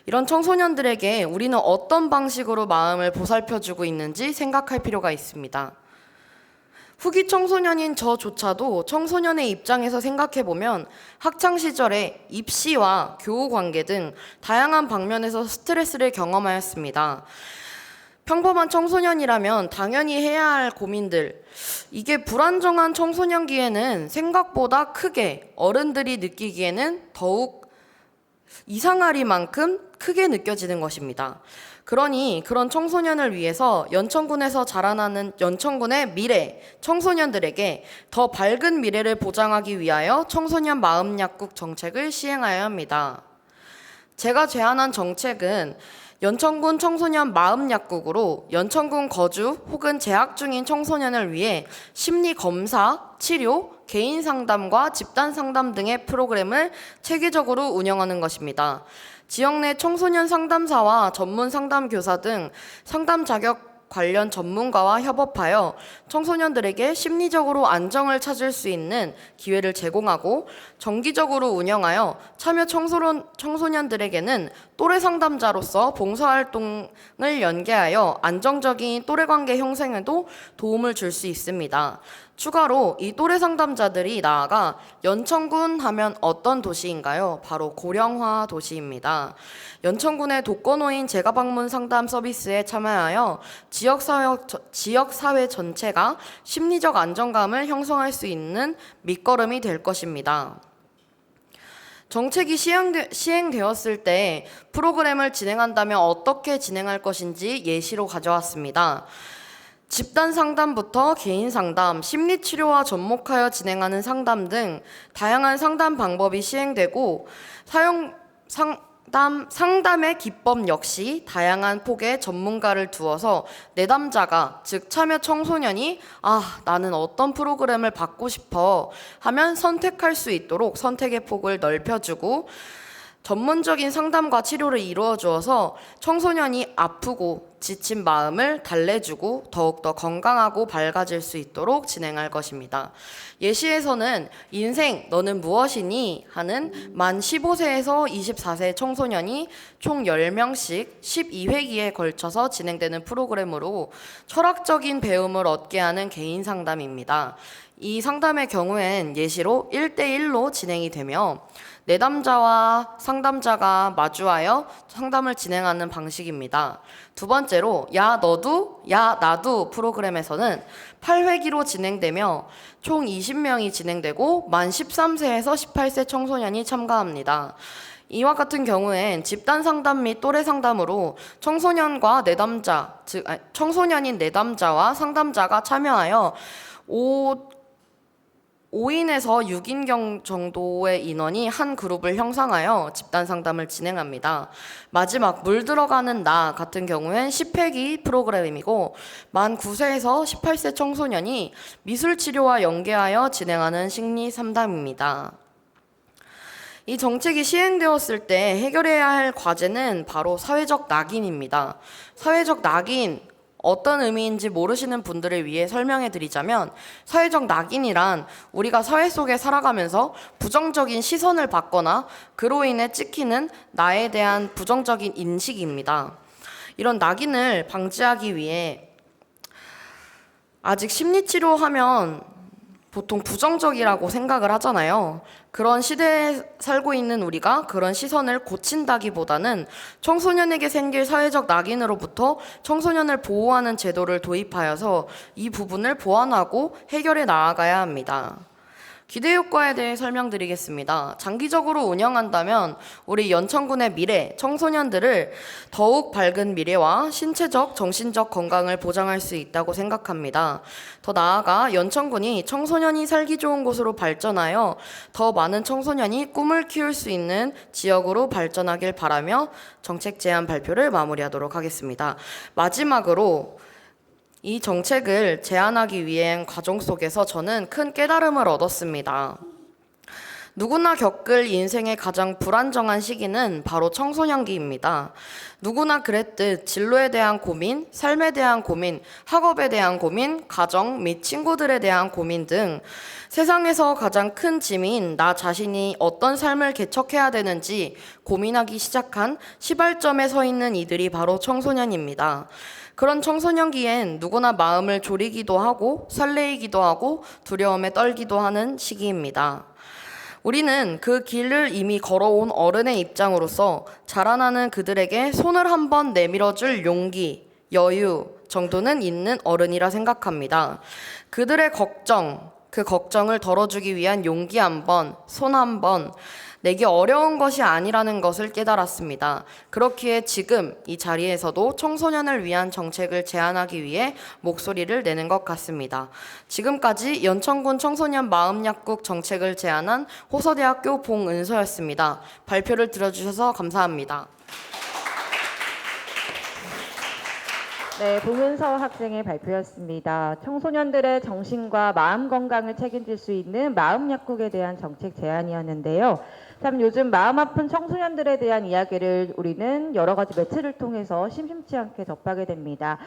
[SPEAKER 8] 이런 청소년들에게 우리는 어떤 방식으로 마음을 보살펴주고 있는지 생각할 필요가 있습니다. 후기 청소년인 저조차도 청소년의 입장에서 생각해보면 학창시절에 입시와 교우 관계 등 다양한 방면에서 스트레스를 경험하였습니다. 평범한 청소년이라면 당연히 해야 할 고민들, 이게 불안정한 청소년기에는 생각보다 크게, 어른들이 느끼기에는 더욱 이상하리만큼 크게 느껴지는 것입니다. 그러니 그런 청소년을 위해서 연천군에서 자라나는 연천군의 미래 청소년들에게 더 밝은 미래를 보장하기 위하여 청소년 마음약국 정책을 시행하여야 합니다. 제가 제안한 정책은 연천군 청소년 마음약국으로 연천군 거주 혹은 재학 중인 청소년을 위해 심리 검사, 치료, 개인 상담과 집단 상담 등의 프로그램을 체계적으로 운영하는 것입니다. 지역 내 청소년 상담사와 전문 상담교사 등 상담 자격 관련 전문가와 협업하여 청소년들에게 심리적으로 안정을 찾을 수 있는 기회를 제공하고 정기적으로 운영하여 참여 청소년들에게는 또래 상담자로서 봉사활동을 연계하여 안정적인 또래 관계 형성에도 도움을 줄 수 있습니다. 추가로 이 또래 상담자들이 나아가 연천군 하면 어떤 도시인가요? 바로 고령화 도시입니다. 연천군의 독거노인 재가방문 상담 서비스에 참여하여 지역사회 전체가 심리적 안정감을 형성할 수 있는 밑거름이 될 것입니다. 정책이 시행되었을 때 프로그램을 진행한다면 어떻게 진행할 것인지 예시로 가져왔습니다. 집단 상담부터 개인 상담, 심리 치료와 접목하여 진행하는 상담 등 다양한 상담 방법이 시행되고 상담의 기법 역시 다양한 폭의 전문가를 두어서 내담자가, 즉 참여 청소년이 나는 어떤 프로그램을 받고 싶어 하면 선택할 수 있도록 선택의 폭을 넓혀주고 전문적인 상담과 치료를 이루어 주어서 청소년이 아프고 지친 마음을 달래주고 더욱더 건강하고 밝아질 수 있도록 진행할 것입니다. 예시에서는 인생 너는 무엇이니? 하는 만 15세에서 24세 청소년이 총 10명씩 12회기에 걸쳐서 진행되는 프로그램으로 철학적인 배움을 얻게 하는 개인 상담입니다. 이 상담의 경우엔 예시로 1대1로 진행이 되며 내담자와 상담자가 마주하여 상담을 진행하는 방식입니다. 두 번째로 야 너도 야 나도 프로그램에서는 8회기로 진행되며 총 20명이 진행되고 만 13세에서 18세 청소년이 참가합니다. 이와 같은 경우엔 집단 상담 및 또래 상담으로 청소년과 내담자, 즉 청소년인 내담자와 상담자가 참여하여 5인에서 6인 정도의 인원이 한 그룹을 형성하여 집단 상담을 진행합니다. 마지막 물 들어가는 나 같은 경우엔 10회기 프로그램이고 만 9세에서 18세 청소년이 미술 치료와 연계하여 진행하는 심리 상담입니다. 이 정책이 시행되었을 때 해결해야 할 과제는 바로 사회적 낙인입니다. 사회적 낙인, 어떤 의미인지 모르시는 분들을 위해 설명해 드리자면 사회적 낙인이란 우리가 사회 속에 살아가면서 부정적인 시선을 받거나 그로 인해 찍히는 나에 대한 부정적인 인식입니다. 이런 낙인을 방지하기 위해 아직 심리치료하면 보통 부정적이라고 생각을 하잖아요. 그런 시대에 살고 있는 우리가 그런 시선을 고친다기보다는 청소년에게 생길 사회적 낙인으로부터 청소년을 보호하는 제도를 도입하여서 이 부분을 보완하고 해결해 나아가야 합니다. 기대 효과에 대해 설명드리겠습니다. 장기적으로 운영한다면 우리 연천군의 미래, 청소년들을 더욱 밝은 미래와 신체적, 정신적 건강을 보장할 수 있다고 생각합니다. 더 나아가 연천군이 청소년이 살기 좋은 곳으로 발전하여 더 많은 청소년이 꿈을 키울 수 있는 지역으로 발전하길 바라며 정책 제안 발표를 마무리하도록 하겠습니다. 마지막으로 이 정책을 제안하기 위한 과정 속에서 저는 큰 깨달음을 얻었습니다. 누구나 겪을 인생의 가장 불안정한 시기는 바로 청소년기입니다. 누구나 그랬듯 진로에 대한 고민, 삶에 대한 고민, 학업에 대한 고민, 가정 및 친구들에 대한 고민 등 세상에서 가장 큰 짐인 나 자신이 어떤 삶을 개척해야 되는지 고민하기 시작한 시발점에 서 있는 이들이 바로 청소년입니다. 그런 청소년기엔 누구나 마음을 졸이기도 하고 설레이기도 하고 두려움에 떨기도 하는 시기입니다. 우리는 그 길을 이미 걸어온 어른의 입장으로서 자라나는 그들에게 손을 한번 내밀어줄 용기, 여유 정도는 있는 어른이라 생각합니다. 그들의 그 걱정을 덜어주기 위한 용기 한 번, 손 한 번, 내게 어려운 것이 아니라는 것을 깨달았습니다. 그렇기에 지금 이 자리에서도 청소년을 위한 정책을 제안하기 위해 목소리를 내는 것 같습니다. 지금까지 연천군 청소년 마음약국 정책을 제안한 호서대학교 봉은서였습니다. 발표를 들어주셔서 감사합니다.
[SPEAKER 1] 네, 봉은서 학생의 발표였습니다. 청소년들의 정신과 마음 건강을 책임질 수 있는 마음약국에 대한 정책 제안이었는데요. 참 요즘 마음 아픈 청소년들에 대한 이야기를 우리는 여러 가지 매체를 통해서 심심치 않게 접하게 됩니다.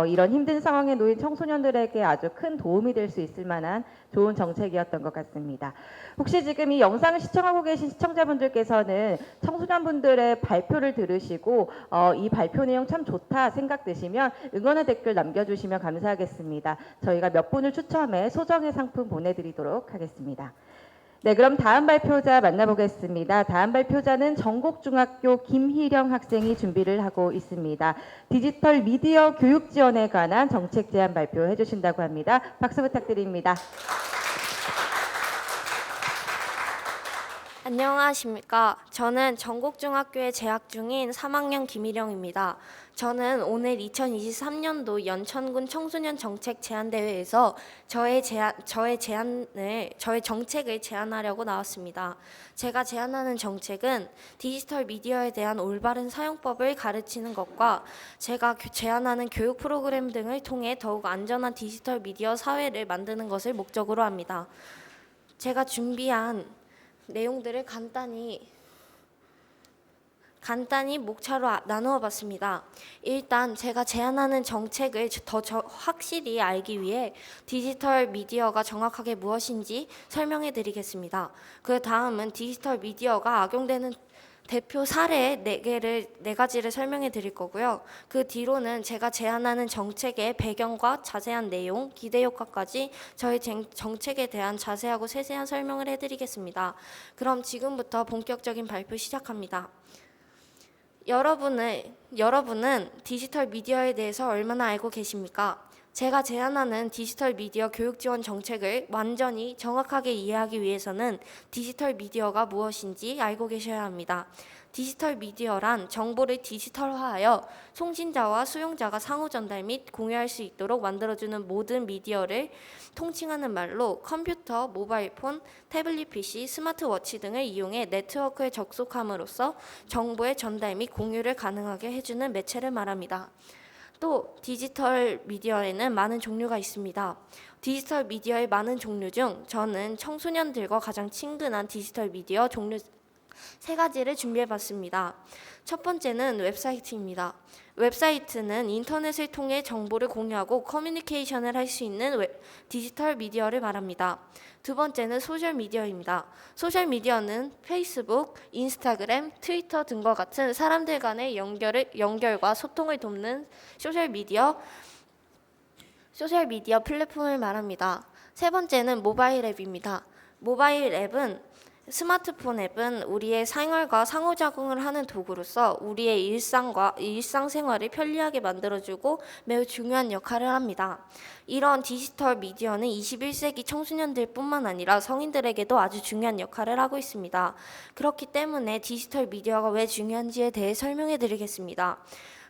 [SPEAKER 1] 이런 힘든 상황에 놓인 청소년들에게 아주 큰 도움이 될 수 있을 만한 좋은 정책이었던 것 같습니다. 혹시 지금 이 영상을 시청하고 계신 시청자분들께서는 청소년분들의 발표를 들으시고 이 발표 내용 참 좋다 생각되시면 응원의 댓글 남겨주시면 감사하겠습니다. 저희가 몇 분을 추첨해 소정의 상품 보내드리도록 하겠습니다. 네, 그럼 다음 발표자 만나보겠습니다. 다음 발표자는 전곡중학교 김희령 학생이 준비를 하고 있습니다. 디지털 미디어 교육 지원에 관한 정책 제안 발표해 주신다고 합니다. 박수 부탁드립니다.
[SPEAKER 9] 안녕하십니까. 저는 전곡중학교에 재학 중인 3학년 김희령입니다. 저는 오늘 2023년도 연천군 청소년 정책 제안대회에서 저의 정책을 제안하려고 나왔습니다. 제가 제안하는 정책은 디지털 미디어에 대한 올바른 사용법을 가르치는 것과 제가 제안하는 교육 프로그램 등을 통해 더욱 안전한 디지털 미디어 사회를 만드는 것을 목적으로 합니다. 제가 준비한 내용들을 간단히 목차로 나누어 봤습니다. 일단 제가 제안하는 정책을 더 확실히 알기 위해 디지털 미디어가 정확하게 무엇인지 설명해 드리겠습니다. 그 다음은 디지털 미디어가 악용되는 대표 사례 4가지를 설명해 드릴 거고요. 그 뒤로는 제가 제안하는 정책의 배경과 자세한 내용, 기대 효과까지 저희 정책에 대한 자세하고 세세한 설명을 해드리겠습니다. 그럼 지금부터 본격적인 발표 시작합니다. 여러분은 디지털 미디어에 대해서 얼마나 알고 계십니까? 제가 제안하는 디지털 미디어 교육 지원 정책을 완전히 정확하게 이해하기 위해서는 디지털 미디어가 무엇인지 알고 계셔야 합니다. 디지털 미디어란 정보를 디지털화하여 송신자와 수용자가 상호 전달 및 공유할 수 있도록 만들어주는 모든 미디어를 통칭하는 말로 컴퓨터, 모바일폰, 태블릿 PC, 스마트워치 등을 이용해 네트워크에 접속함으로써 정보의 전달 및 공유를 가능하게 해주는 매체를 말합니다. 또 디지털 미디어에는 많은 종류가 있습니다. 디지털 미디어의 많은 종류 중 저는 청소년들과 가장 친근한 디지털 미디어 종류 3가지를 준비해봤습니다. 첫 번째는 웹사이트입니다. 웹사이트는 인터넷을 통해 정보를 공유하고 커뮤니케이션을 할 수 있는 디지털 미디어를 말합니다. 두 번째는 소셜미디어입니다. 소셜미디어는 페이스북, 인스타그램, 트위터 등과 같은 사람들 간의 연결과 소통을 돕는 소셜미디어 플랫폼을 말합니다. 세 번째는 모바일 앱입니다. 모바일 앱은 스마트폰 앱은 우리의 생활과 상호작용을 하는 도구로서 우리의 일상생활을 편리하게 만들어주고 매우 중요한 역할을 합니다. 이런 디지털 미디어는 21세기 청소년들 뿐만 아니라 성인들에게도 아주 중요한 역할을 하고 있습니다. 그렇기 때문에 디지털 미디어가 왜 중요한지에 대해 설명해 드리겠습니다.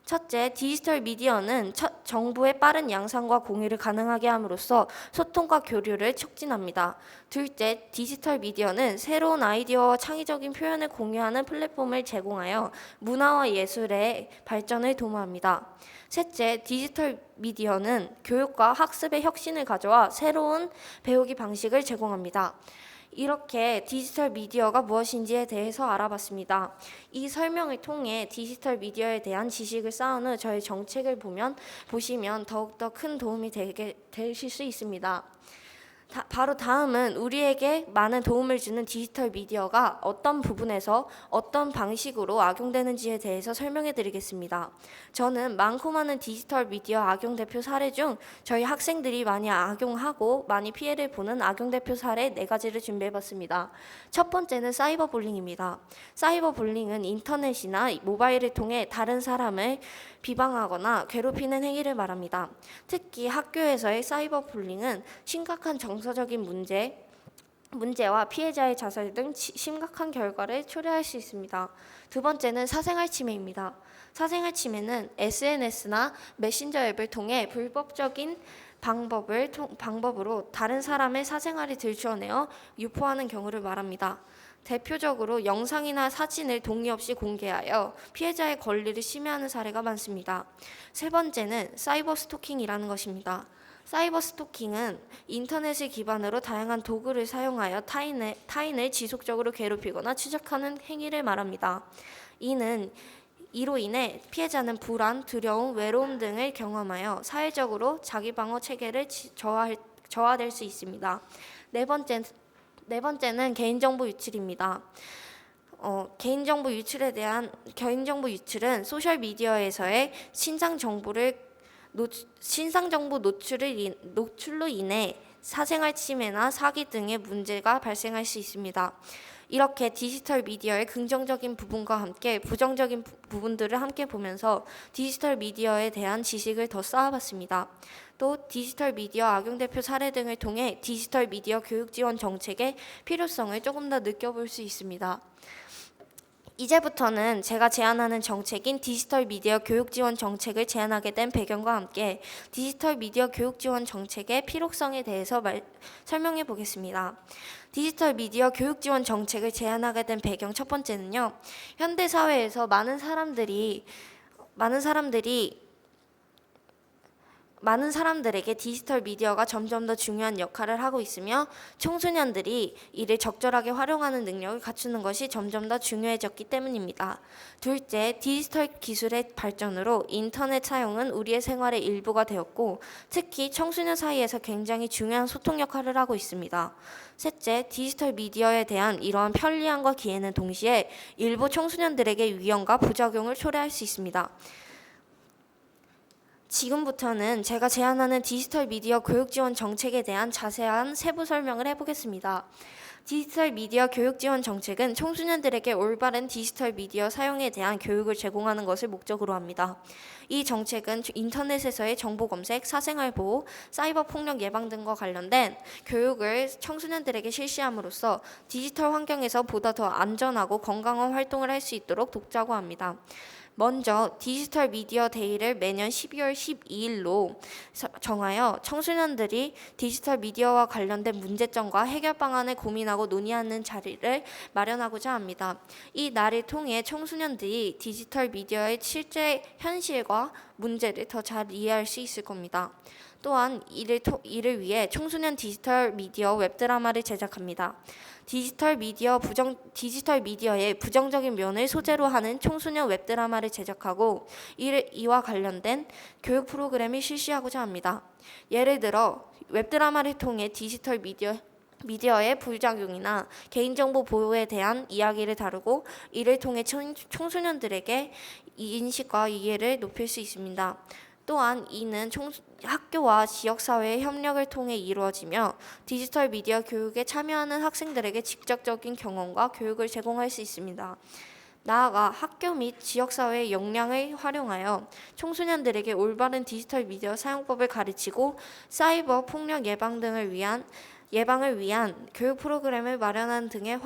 [SPEAKER 9] 첫째, 디지털 미디어는 정보의 빠른 양산과 공유를 가능하게 함으로써 소통과 교류를 촉진합니다. 둘째, 디지털 미디어는 새로운 아이디어와 창의적인 표현을 공유하는 플랫폼을 제공하여 문화와 예술의 발전을 도모합니다. 셋째, 디지털 미디어는 교육과 학습의 혁신을 가져와 새로운 배우기 방식을 제공합니다. 이렇게 디지털 미디어가 무엇인지에 대해서 알아봤습니다. 이 설명을 통해 디지털 미디어에 대한 지식을 쌓은 후 저희 정책을 보시면 더욱더 큰 도움이 되실 수 있습니다. 바로 다음은 우리에게 많은 도움을 주는 디지털 미디어가 어떤 부분에서 어떤 방식으로 악용되는지에 대해서 설명해 드리겠습니다. 저는 많고 많은 디지털 미디어 악용 대표 사례 중 저희 학생들이 많이 악용하고 많이 피해를 보는 악용 대표 사례 4가지를 준비해 봤습니다. 첫 번째는 사이버 불링입니다. 사이버 불링은 인터넷이나 모바일을 통해 다른 사람을 비방하거나 괴롭히는 행위를 말합니다. 특히 학교에서의 사이버 불링은 심각한 정서적인 문제와 피해자의 자살 등 심각한 결과를 초래할 수 있습니다. 두 번째는 사생활 침해입니다. 사생활 침해는 SNS나 메신저 앱을 통해 불법적인 방법으로 다른 사람의 사생활을 들추어내어 유포하는 경우를 말합니다. 대표적으로 영상이나 사진을 동의 없이 공개하여 피해자의 권리를 침해하는 사례가 많습니다. 세 번째는 사이버 스토킹이라는 것입니다. 사이버 스토킹은 인터넷을 기반으로 다양한 도구를 사용하여 타인을 지속적으로 괴롭히거나 추적하는 행위를 말합니다. 이로 인해 피해자는 불안, 두려움, 외로움 등을 경험하여 사회적으로 자기방어 체계를 저하될 수 있습니다. 네 번째는 개인정보 유출입니다. 개인정보 유출은 소셜 미디어에서의 신상 정보 노출로 인해 사생활 침해나 사기 등의 문제가 발생할 수 있습니다. 이렇게 디지털 미디어의 긍정적인 부분과 함께 부정적인 부분들을 함께 보면서 디지털 미디어에 대한 지식을 더 쌓아봤습니다. 또 디지털 미디어 악용 대표 사례 등을 통해 디지털 미디어 교육 지원 정책의 필요성을 조금 더 느껴볼 수 있습니다. 이제부터는 제가 제안하는 정책인 디지털 미디어 교육 지원 정책을 제안하게 된 배경과 함께 디지털 미디어 교육 지원 정책의 필요성에 대해서 설명해 보겠습니다. 디지털 미디어 교육 지원 정책을 제안하게 된 배경 첫 번째는요. 현대 사회에서 많은 사람들에게 디지털 미디어가 점점 더 중요한 역할을 하고 있으며 청소년들이 이를 적절하게 활용하는 능력을 갖추는 것이 점점 더 중요해졌기 때문입니다. 둘째, 디지털 기술의 발전으로 인터넷 사용은 우리의 생활의 일부가 되었고 특히 청소년 사이에서 굉장히 중요한 소통 역할을 하고 있습니다. 셋째, 디지털 미디어에 대한 이러한 편리함과 기회는 동시에 일부 청소년들에게 위험과 부작용을 초래할 수 있습니다. 지금부터는 제가 제안하는 디지털 미디어 교육 지원 정책에 대한 자세한 세부 설명을 해보겠습니다. 디지털 미디어 교육 지원 정책은 청소년들에게 올바른 디지털 미디어 사용에 대한 교육을 제공하는 것을 목적으로 합니다. 이 정책은 인터넷에서의 정보 검색, 사생활 보호, 사이버 폭력 예방 등과 관련된 교육을 청소년들에게 실시함으로써 디지털 환경에서 보다 더 안전하고 건강한 활동을 할 수 있도록 돕자고 합니다. 먼저 디지털 미디어 데이를 매년 12월 12일로 정하여 청소년들이 디지털 미디어와 관련된 문제점과 해결 방안을 고민하고 논의하는 자리를 마련하고자 합니다. 이 날을 통해 청소년들이 디지털 미디어의 실제 현실과 문제를 더 잘 이해할 수 있을 겁니다. 또한 이를 위해 청소년 디지털 미디어 웹드라마를 제작합니다. 디지털 미디어의 부정적인 면을 소재로 하는 청소년 웹드라마를 제작하고 이와 관련된 교육 프로그램을 실시하고자 합니다. 예를 들어 웹드라마를 통해 디지털 미디어의 부작용이나 개인정보 보호에 대한 이야기를 다루고 이를 통해 청소년들에게 인식과 이해를 높일 수 있습니다. 또한 이는 학교와 지역사회의 협력을 통해 이루어지며 디지털 미디어 교육에 참여하는 학생들에게 직접적인 경험과 교육을 제공할 수 있습니다. 나아가 학교 및 지역사회의 역량을 활용하여 청소년들에게 올바른 디지털 미디어 사용법을 가르치고 사이버 폭력 예방을 위한 교육 프로그램을 마련하는 등의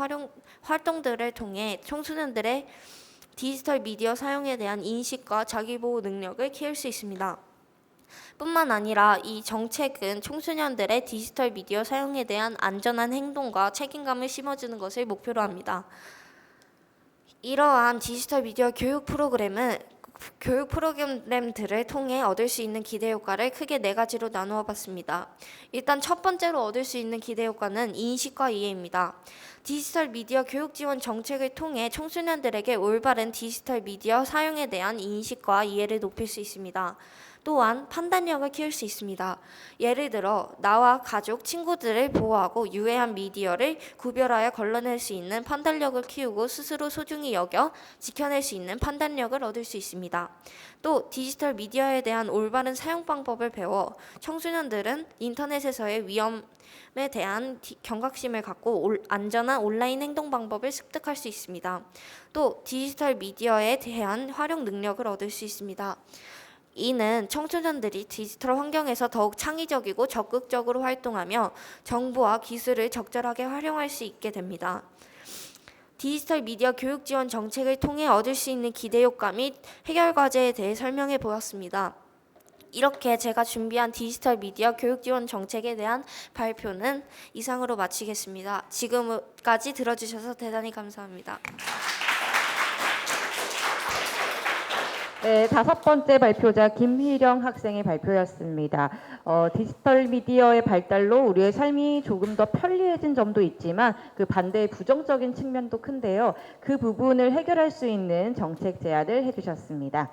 [SPEAKER 9] 활동들을 통해 청소년들의 디지털 미디어 사용에 대한 인식과 자기보호 능력을 키울 수 있습니다. 뿐만 아니라 이 정책은 청소년들의 디지털 미디어 사용에 대한 안전한 행동과 책임감을 심어주는 것을 목표로 합니다. 이러한 디지털 미디어 교육 프로그램들을 통해 얻을 수 있는 기대 효과를 크게 4가지로 나누어 봤습니다. 일단 첫 번째로 얻을 수 있는 기대 효과는 인식과 이해입니다. 디지털 미디어 교육 지원 정책을 통해 청소년들에게 올바른 디지털 미디어 사용에 대한 인식과 이해를 높일 수 있습니다. 또한 판단력을 키울 수 있습니다. 예를 들어 나와 가족, 친구들을 보호하고 유해한 미디어를 구별하여 걸러낼 수 있는 판단력을 키우고 스스로 소중히 여겨 지켜낼 수 있는 판단력을 얻을 수 있습니다. 또 디지털 미디어에 대한 올바른 사용 방법을 배워 청소년들은 인터넷에서의 위험에 대한 경각심을 갖고 안전한 온라인 행동 방법을 습득할 수 있습니다. 또 디지털 미디어에 대한 활용 능력을 얻을 수 있습니다. 이는 청소년들이 디지털 환경에서 더욱 창의적이고 적극적으로 활동하며 정보와 기술을 적절하게 활용할 수 있게 됩니다. 디지털 미디어 교육 지원 정책을 통해 얻을 수 있는 기대 효과 및 해결 과제에 대해 설명해 보았습니다. 이렇게 제가 준비한 디지털 미디어 교육 지원 정책에 대한 발표는 이상으로 마치겠습니다. 지금까지 들어주셔서 대단히 감사합니다.
[SPEAKER 1] 네, 5번째 발표자 김희령 학생의 발표였습니다. 디지털 미디어의 발달로 우리의 삶이 조금 더 편리해진 점도 있지만 그 반대의 부정적인 측면도 큰데요. 그 부분을 해결할 수 있는 정책 제안을 해주셨습니다.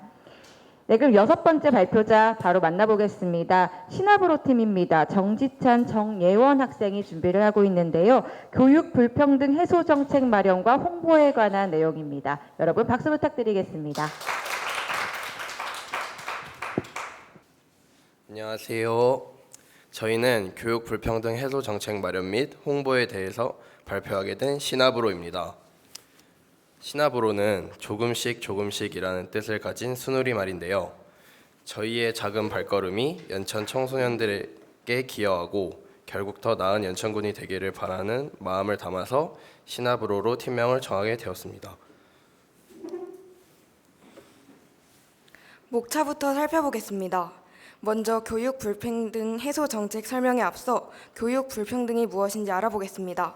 [SPEAKER 1] 네, 그럼 6번째 발표자 바로 만나보겠습니다. 신압으로 팀입니다. 정지찬, 정예원 학생이 준비를 하고 있는데요. 교육 불평등 해소 정책 마련과 홍보에 관한 내용입니다. 여러분 박수 부탁드리겠습니다.
[SPEAKER 10] 안녕하세요. 저희는 교육 불평등 해소 정책 마련 및 홍보에 대해서 발표하게 된 신압으로입니다. 신압으로는 조금씩이라는 뜻을 가진 순우리말인데요. 저희의 작은 발걸음이 연천 청소년들에게 기여하고 결국 더 나은 연천군이 되기를 바라는 마음을 담아서 신압으로로 팀명을 정하게 되었습니다.
[SPEAKER 11] 목차부터 살펴보겠습니다. 먼저 교육 불평등 해소 정책 설명에 앞서 교육 불평등이 무엇인지 알아보겠습니다.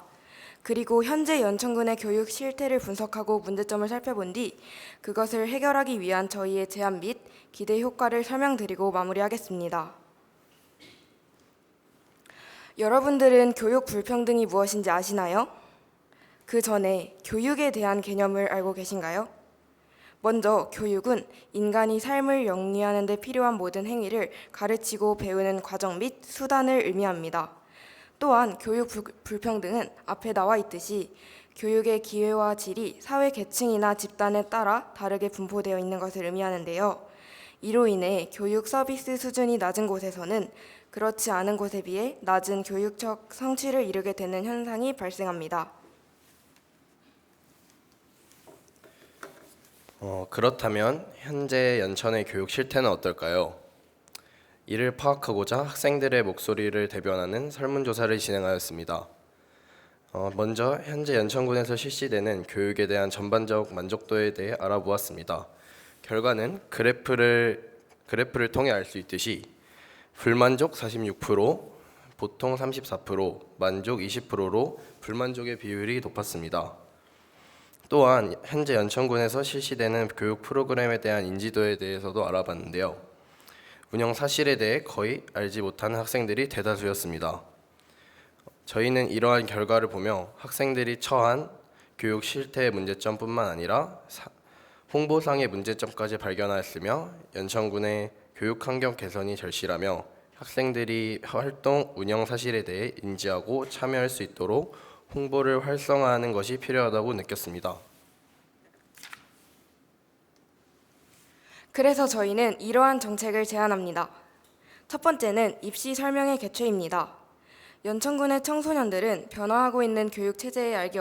[SPEAKER 11] 그리고 현재 연천군의 교육 실태를 분석하고 문제점을 살펴본 뒤 그것을 해결하기 위한 저희의 제안 및 기대 효과를 설명드리고 마무리하겠습니다. 여러분들은 교육 불평등이 무엇인지 아시나요? 그 전에 교육에 대한 개념을 알고 계신가요? 먼저 교육은 인간이 삶을 영위하는 데 필요한 모든 행위를 가르치고 배우는 과정 및 수단을 의미합니다. 또한 교육 불평등은 앞에 나와 있듯이 교육의 기회와 질이 사회 계층이나 집단에 따라 다르게 분포되어 있는 것을 의미하는데요. 이로 인해 교육 서비스 수준이 낮은 곳에서는 그렇지 않은 곳에 비해 낮은 교육적 성취를 이루게 되는 현상이 발생합니다.
[SPEAKER 10] 그렇다면 현재 연천의 교육 실태는 어떨까요? 이를 파악하고자 학생들의 목소리를 대변하는 설문조사를 진행하였습니다. 먼저 현재 연천군에서 실시되는 교육에 대한 전반적 만족도에 대해 알아보았습니다. 결과는 그래프를 통해 알 수 있듯이 불만족 46%, 보통 34%, 만족 20%로 불만족의 비율이 높았습니다. 또한 현재 연천군에서 실시되는 교육 프로그램에 대한 인지도에 대해서도 알아봤는데요. 운영 사실에 대해 거의 알지 못하는 학생들이 대다수였습니다. 저희는 이러한 결과를 보며 학생들이 처한 교육 실태의 문제점뿐만 아니라 홍보상의 문제점까지 발견하였으며 연천군의 교육 환경 개선이 절실하며 학생들이 활동 운영 사실에 대해 인지하고 참여할 수 있도록 홍보를 활성화하는 것이 필요하다고 느꼈습니다.
[SPEAKER 11] 그래서 저희는 이러한 정책을 제안합니다. 첫 번째는 입시 설명의 개최입니다. 연천군의 청소년들은 변화하고 있는 교육 체제에 알기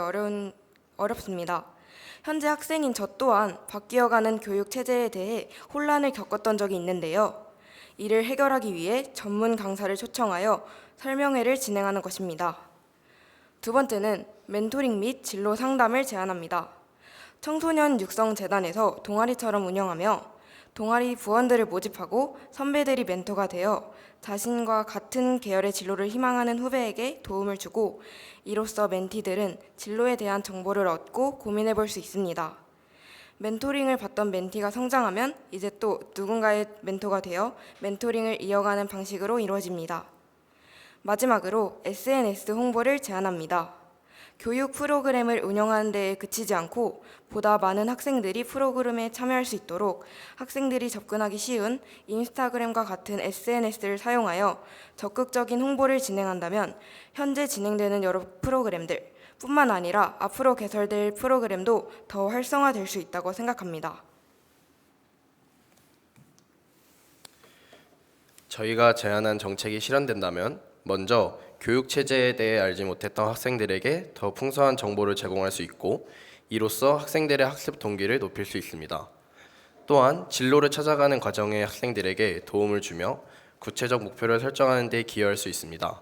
[SPEAKER 11] 어렵습니다. 현재 학생인 저 또한 바뀌어가는 교육 체제에 대해 혼란을 겪었던 적이 있는데요. 이를 해결하기 위해 전문 강사를 초청하여 설명회를 진행하는 것입니다. 두 번째는 멘토링 및 진로 상담을 제안합니다. 청소년 육성재단에서 동아리처럼 운영하며 동아리 부원들을 모집하고 선배들이 멘토가 되어 자신과 같은 계열의 진로를 희망하는 후배에게 도움을 주고 이로써 멘티들은 진로에 대한 정보를 얻고 고민해 볼 수 있습니다. 멘토링을 받던 멘티가 성장하면 이제 또 누군가의 멘토가 되어 멘토링을 이어가는 방식으로 이루어집니다. 마지막으로 SNS 홍보를 제안합니다. 교육 프로그램을 운영하는 데에 그치지 않고 보다 많은 학생들이 프로그램에 참여할 수 있도록 학생들이 접근하기 쉬운 인스타그램과 같은 SNS를 사용하여 적극적인 홍보를 진행한다면 현재 진행되는 여러 프로그램들 뿐만 아니라 앞으로 개설될 프로그램도 더 활성화될 수 있다고 생각합니다.
[SPEAKER 10] 저희가 제안한 정책이 실현된다면 먼저 교육 체제에 대해 알지 못했던 학생들에게 더 풍성한 정보를 제공할 수 있고 이로써 학생들의 학습 동기를 높일 수 있습니다. 또한 진로를 찾아가는 과정에 학생들에게 도움을 주며 구체적 목표를 설정하는 데 기여할 수 있습니다.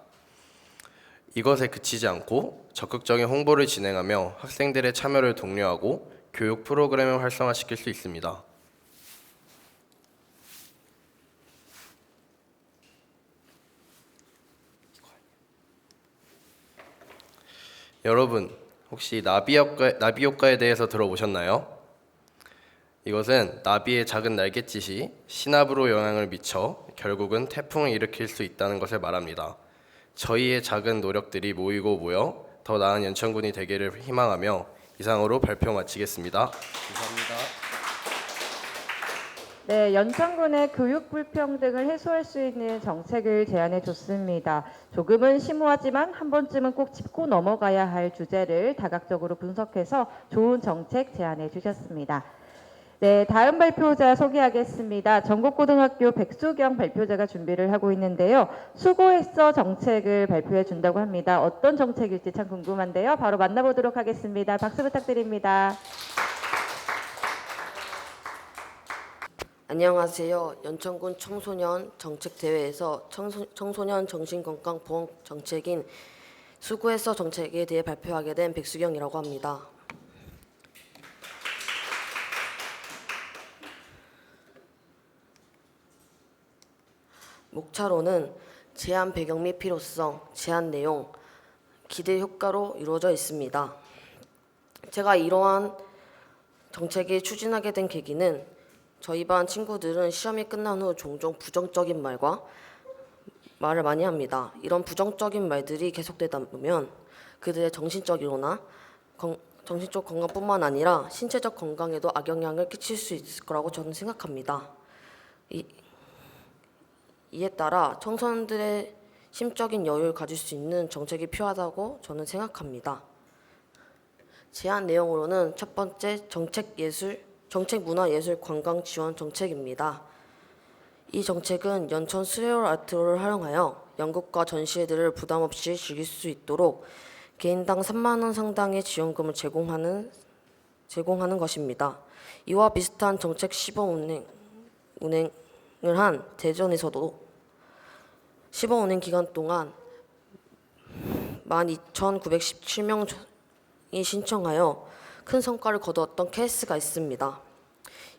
[SPEAKER 10] 이것에 그치지 않고 적극적인 홍보를 진행하며 학생들의 참여를 독려하고 교육 프로그램을 활성화시킬 수 있습니다. 여러분, 혹시 나비 효과에 대해서 들어보셨나요? 이것은 나비의 작은 날갯짓이 신압으로 영향을 미쳐 결국은 태풍을 일으킬 수 있다는 것을 말합니다. 저희의 작은 노력들이 모이고 모여 더 나은 연천군이 되기를 희망하며 이상으로 발표 마치겠습니다. 감사합니다.
[SPEAKER 1] 네, 연천군의 교육 불평등을 해소할 수 있는 정책을 제안해 줬습니다. 조금은 심오하지만 한 번쯤은 꼭 짚고 넘어가야 할 주제를 다각적으로 분석해서 좋은 정책 제안해 주셨습니다. 네, 다음 발표자 소개하겠습니다. 전국고등학교 백수경 발표자가 준비를 하고 있는데요. 수고했어 정책을 발표해 준다고 합니다. 어떤 정책일지 참 궁금한데요. 바로 만나보도록 하겠습니다. 박수 부탁드립니다.
[SPEAKER 12] 안녕하세요. 연천군 청소년 정책대회에서 청소년 정신건강보험 정책인 수고했어 정책에 대해 발표하게 된 백수경이라고 합니다. 목차로는 제안 배경 및 필요성, 제안 내용, 기대 효과로 이루어져 있습니다. 제가 이러한 정책을 추진하게 된 계기는 저희 반 친구들은 시험이 끝난 후 종종 부정적인 말을 많이 합니다. 이런 부정적인 말들이 계속되다 보면 그들의 정신적 건강뿐만 아니라 신체적 건강에도 악영향을 끼칠 수 있을 거라고 저는 생각합니다. 이에 따라 청소년들의 심적인 여유를 가질 수 있는 정책이 필요하다고 저는 생각합니다. 제안 내용으로는 첫 번째 정책문화예술 관광 지원 정책입니다. 이 정책은 연천 스레올 아트홀을 활용하여 연극과 전시회들을 부담 없이 즐길 수 있도록 개인당 3만 원 상당의 지원금을 제공하는 것입니다. 이와 비슷한 정책 시범 운행을 한 대전에서도 시범 운행 기간 동안 12,917명이 신청하여 큰 성과를 거두었던 케이스가 있습니다.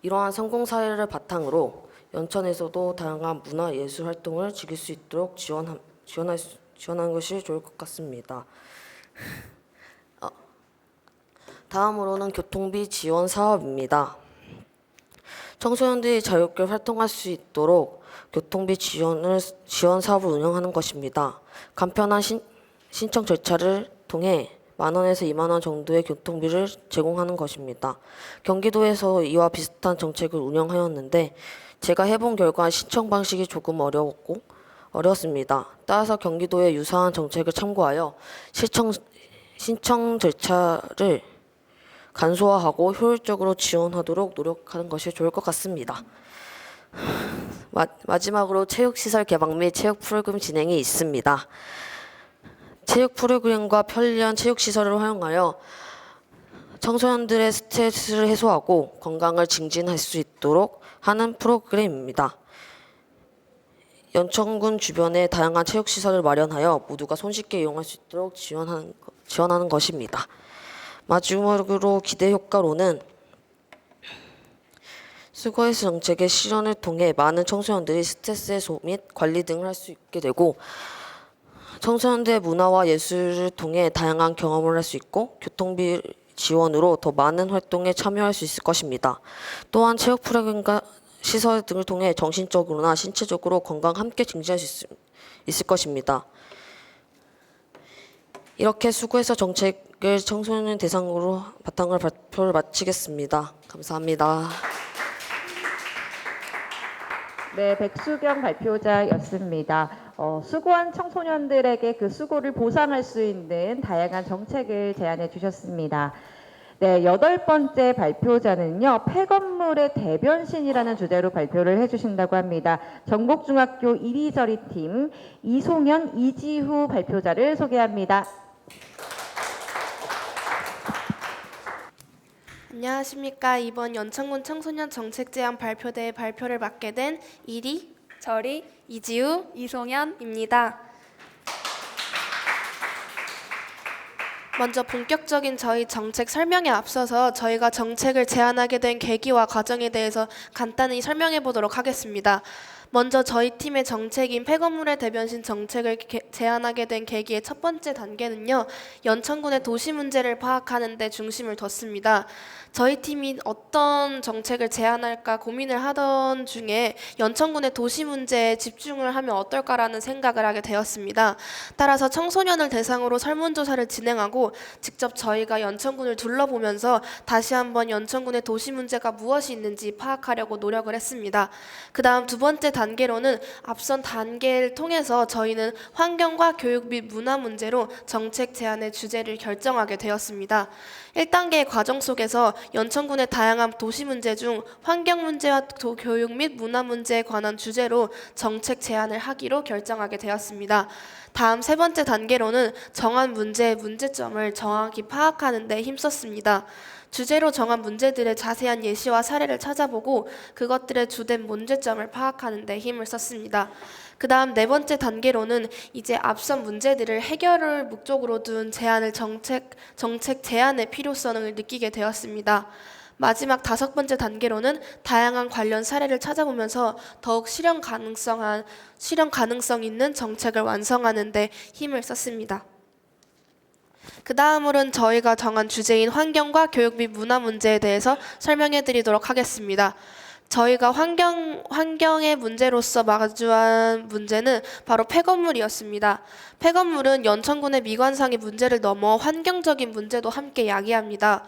[SPEAKER 12] 이러한 성공 사례를 바탕으로 연천에서도 다양한 문화 예술 활동을 즐길 수 있도록 지원하는 것이 좋을 것 같습니다. 다음으로는 교통비 지원 사업입니다. 청소년들이 자유롭게 활동할 수 있도록 교통비 지원 사업을 운영하는 것입니다. 간편한 신청 절차를 통해 10,000원에서 20,000원 정도의 교통비를 제공하는 것입니다. 경기도에서 이와 비슷한 정책을 운영하였는데 제가 해본 결과 신청 방식이 조금 어려웠습니다. 따라서 경기도의 유사한 정책을 참고하여 신청 절차를 간소화하고 효율적으로 지원하도록 노력하는 것이 좋을 것 같습니다. 마지막으로 체육시설 개방 및 체육 프로그램 진행이 있습니다. 체육 프로그램과 편리한 체육시설을 활용하여 청소년들의 스트레스를 해소하고 건강을 증진할 수 있도록 하는 프로그램입니다. 연천군 주변에 다양한 체육시설을 마련하여 모두가 손쉽게 이용할 수 있도록 지원하는 것입니다. 마지막으로 기대 효과로는 수거해서 정책의 실현을 통해 많은 청소년들이 스트레스 해소 및 관리 등을 할 수 있게 되고 청소년들의 문화와 예술을 통해 다양한 경험을 할 수 있고 교통비 지원으로 더 많은 활동에 참여할 수 있을 것입니다. 또한 체육 프로그램과 시설 등을 통해 정신적으로나 신체적으로 건강 함께 증진할 수 있을 것입니다. 이렇게 수고해서 정책 청소년 대상으로 바탕을 발표를 마치겠습니다. 감사합니다.
[SPEAKER 1] 네, 백수경 발표자였습니다. 수고한 청소년들에게 그 수고를 보상할 수 있는 다양한 정책을 제안해 주셨습니다. 네, 8번째 발표자는요, 폐건물의 대변신이라는 주제로 발표를 해주신다고 합니다. 전국중학교 이리저리 팀 이송현, 이지후 발표자를 소개합니다.
[SPEAKER 13] 안녕하십니까. 이번 연천군 청소년 정책 제안 발표대회 발표를 맡게 된 이리, 저리, 이지우, 이송현입니다. 먼저 본격적인 저희 정책 설명에 앞서서 저희가 정책을 제안하게 된 계기와 과정에 대해서 간단히 설명해 보도록 하겠습니다. 먼저 저희 팀의 정책인 폐건물의 대변신 정책을 제안하게 된 계기의 첫 번째 단계는요, 연천군의 도시 문제를 파악하는 데 중심을 뒀습니다. 저희 팀이 어떤 정책을 제안할까 고민을 하던 중에 연천군의 도시 문제에 집중을 하면 어떨까라는 생각을 하게 되었습니다. 따라서 청소년을 대상으로 설문조사를 진행하고 직접 저희가 연천군을 둘러보면서 다시 한번 연천군의 도시 문제가 무엇이 있는지 파악하려고 노력을 했습니다. 그 다음 두 번째 단계로는 앞선 단계를 통해서 저희는 환경과 교육 및 문화 문제로 정책 제안의 주제를 결정하게 되었습니다. 1단계의 과정 속에서 연천군의 다양한 도시 문제 중 환경 문제와 교육 및 문화 문제에 관한 주제로 정책 제안을 하기로 결정하게 되었습니다. 다음 세 번째 단계로는 정한 문제의 문제점을 정확히 파악하는 데 힘썼습니다. 주제로 정한 문제들의 자세한 예시와 사례를 찾아보고 그것들의 주된 문제점을 파악하는 데 힘을 썼습니다. 그 다음 네 번째 단계로는 이제 앞선 문제들을 해결을 목적으로 둔 정책 제안의 필요성을 느끼게 되었습니다. 마지막 다섯 번째 단계로는 다양한 관련 사례를 찾아보면서 더욱 실현 가능성 있는 정책을 완성하는 데 힘을 썼습니다. 그 다음으로는 저희가 정한 주제인 환경과 교육 및 문화 문제에 대해서 설명해 드리도록 하겠습니다. 저희가 환경의 문제로서 마주한 문제는 바로 폐건물이었습니다. 폐건물은 연천군의 미관상의 문제를 넘어 환경적인 문제도 함께 야기합니다.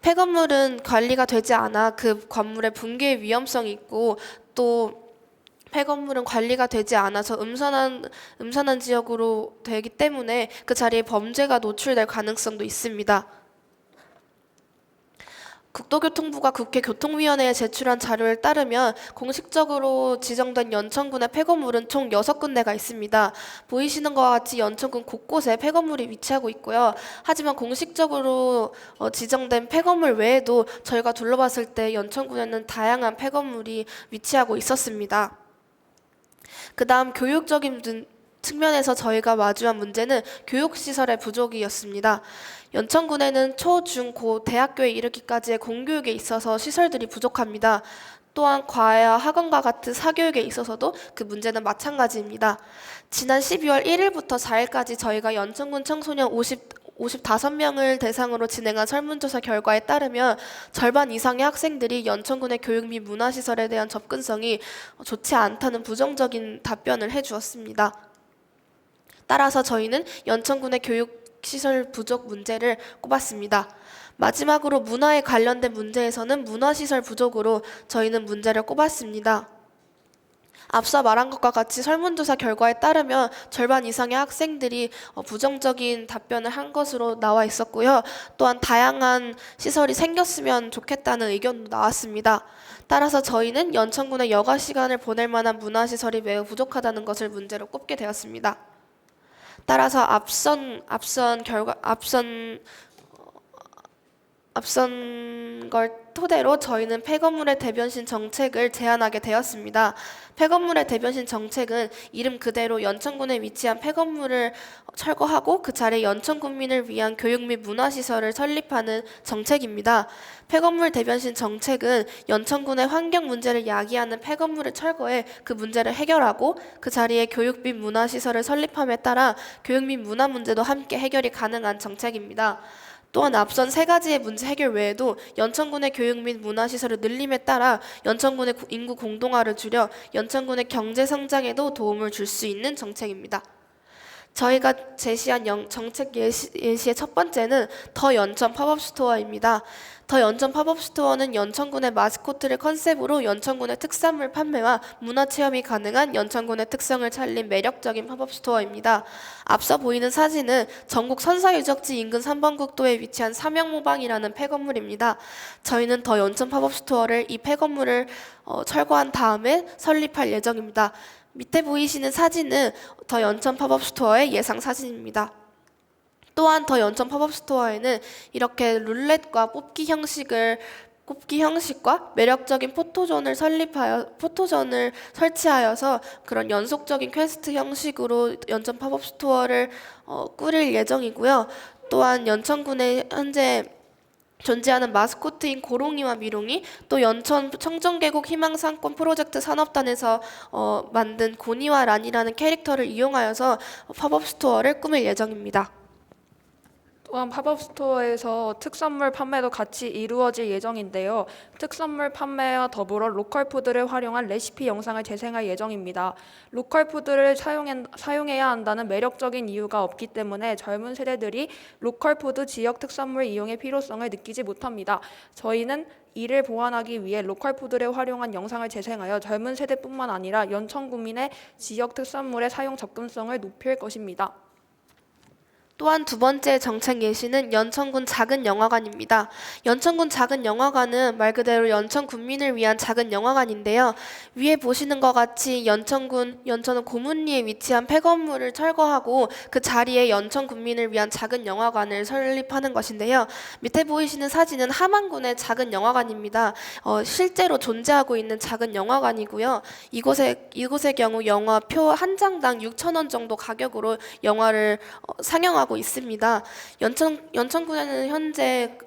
[SPEAKER 13] 폐건물은 관리가 되지 않아 그 건물의 붕괴 위험성이 있고, 또 폐건물은 관리가 되지 않아서 음산한 지역으로 되기 때문에 그 자리에 범죄가 노출될 가능성도 있습니다. 국토교통부가 국회 교통위원회에 제출한 자료에 따르면 공식적으로 지정된 연천군의 폐건물은 총 6군데가 있습니다. 보이시는 것과 같이 연천군 곳곳에 폐건물이 위치하고 있고요. 하지만 공식적으로 지정된 폐건물 외에도 저희가 둘러봤을 때 연천군에는 다양한 폐건물이 위치하고 있었습니다. 그 다음 교육적인 측면에서 저희가 마주한 문제는 교육시설의 부족이었습니다. 연천군에는 초, 중, 고, 대학교에 이르기까지의 공교육에 있어서 시설들이 부족합니다. 또한 과외와 학원과 같은 사교육에 있어서도 그 문제는 마찬가지입니다. 지난 12월 1일부터 4일까지 저희가 연천군 청소년 55명을 대상으로 진행한 설문조사 결과에 따르면 절반 이상의 학생들이 연천군의 교육 및 문화시설에 대한 접근성이 좋지 않다는 부정적인 답변을 해주었습니다. 따라서 저희는 연천군의 교육시설 부족 문제를 꼽았습니다. 마지막으로 문화에 관련된 문제에서는 문화시설 부족으로 저희는 문제를 꼽았습니다. 앞서 말한 것과 같이 설문조사 결과에 따르면 절반 이상의 학생들이 부정적인 답변을 한 것으로 나와 있었고요. 또한 다양한 시설이 생겼으면 좋겠다는 의견도 나왔습니다. 따라서 저희는 연천군의 여가 시간을 보낼 만한 문화시설이 매우 부족하다는 것을 문제로 꼽게 되었습니다. 따라서 앞선 걸 토대로 저희는 폐건물의 대변신 정책을 제안하게 되었습니다. 폐건물의 대변신 정책은 이름 그대로 연천군에 위치한 폐건물을 철거하고 그 자리에 연천군민을 위한 교육 및 문화시설을 설립하는 정책입니다. 폐건물 대변신 정책은 연천군의 환경 문제를 야기하는 폐건물을 철거해 그 문제를 해결하고 그 자리에 교육 및 문화시설을 설립함에 따라 교육 및 문화 문제도 함께 해결이 가능한 정책입니다. 또한 앞선 세 가지의 문제 해결 외에도 연천군의 교육 및 문화시설을 늘림에 따라 연천군의 인구 공동화를 줄여 연천군의 경제 성장에도 도움을 줄 수 있는 정책입니다. 저희가 제시한 정책 예시의 첫 번째는 더 연천 팝업 스토어입니다. 더 연천 팝업 스토어는 연천군의 마스코트를 컨셉으로 연천군의 특산물 판매와 문화 체험이 가능한 연천군의 특성을 살린 매력적인 팝업 스토어입니다. 앞서 보이는 사진은 전국 선사유적지 인근 3번 국도에 위치한 삼양모방이라는 폐건물입니다. 저희는 더 연천 팝업 스토어를 이 폐건물을 철거한 다음에 설립할 예정입니다. 밑에 보이시는 사진은 더 연천 팝업 스토어의 예상 사진입니다. 또한 더 연천 팝업 스토어에는 이렇게 룰렛과 뽑기 형식과 매력적인 포토존을 설치하여서 그런 연속적인 퀘스트 형식으로 연천 팝업 스토어를 꾸릴 예정이고요. 또한 연천군에 현재 존재하는 마스코트인 고롱이와 미롱이, 또 연천 청정계곡 희망상권 프로젝트 산업단에서 만든 고니와 란이라는 캐릭터를 이용하여서 팝업 스토어를 꾸밀 예정입니다.
[SPEAKER 14] 또한 팝업 스토어에서 특산물 판매도 같이 이루어질 예정인데요. 특산물 판매와 더불어 로컬 푸드를 활용한 레시피 영상을 재생할 예정입니다. 로컬 푸드를 사용해야 한다는 매력적인 이유가 없기 때문에 젊은 세대들이 로컬 푸드 지역 특산물 이용의 필요성을 느끼지 못합니다. 저희는 이를 보완하기 위해 로컬 푸드를 활용한 영상을 재생하여 젊은 세대뿐만 아니라 연천 구민의 지역 특산물의 사용 접근성을 높일 것입니다.
[SPEAKER 13] 또한 두 번째 정책 예시는 연천군 작은 영화관입니다. 연천군 작은 영화관은 말 그대로 연천 군민을 위한 작은 영화관인데요. 위에 보시는 것 같이 연천은 고문리에 위치한 폐건물을 철거하고 그 자리에 연천 군민을 위한 작은 영화관을 설립하는 것인데요. 밑에 보이시는 사진은 함안군의 작은 영화관입니다. 실제로 존재하고 있는 작은 영화관이고요. 이곳의 경우 영화표 한 장당 6,000원 정도 가격으로 영화를 상영하고 있습니다. 연천군에는 현재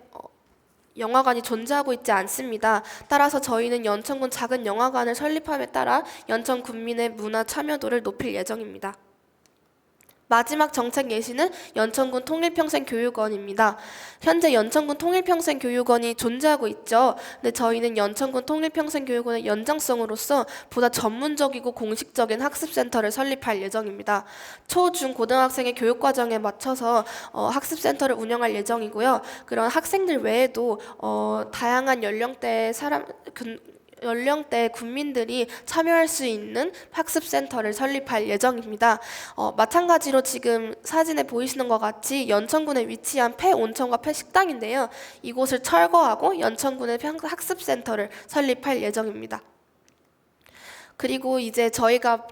[SPEAKER 13] 영화관이 존재하고 있지 않습니다. 따라서 저희는 연천군 작은 영화관을 설립함에 따라 연천 군민의 문화 참여도를 높일 예정입니다. 마지막 정책 예시는 연천군 통일평생교육원입니다. 현재 연천군 통일평생교육원이 존재하고 있죠. 근데 저희는 연천군 통일평생교육원의 연장성으로서 보다 전문적이고 공식적인 학습센터를 설립할 예정입니다. 초, 중, 고등학생의 교육과정에 맞춰서 학습센터를 운영할 예정이고요. 그런 학생들 외에도 다양한 연령대 군민들이 참여할 수 있는 학습센터를 설립할 예정입니다. 마찬가지로 지금 사진에 보이시는 것 같이 연천군에 위치한 폐온천과 폐식당인데요. 이곳을 철거하고 연천군의 학습센터를 설립할 예정입니다. 그리고 이제 저희가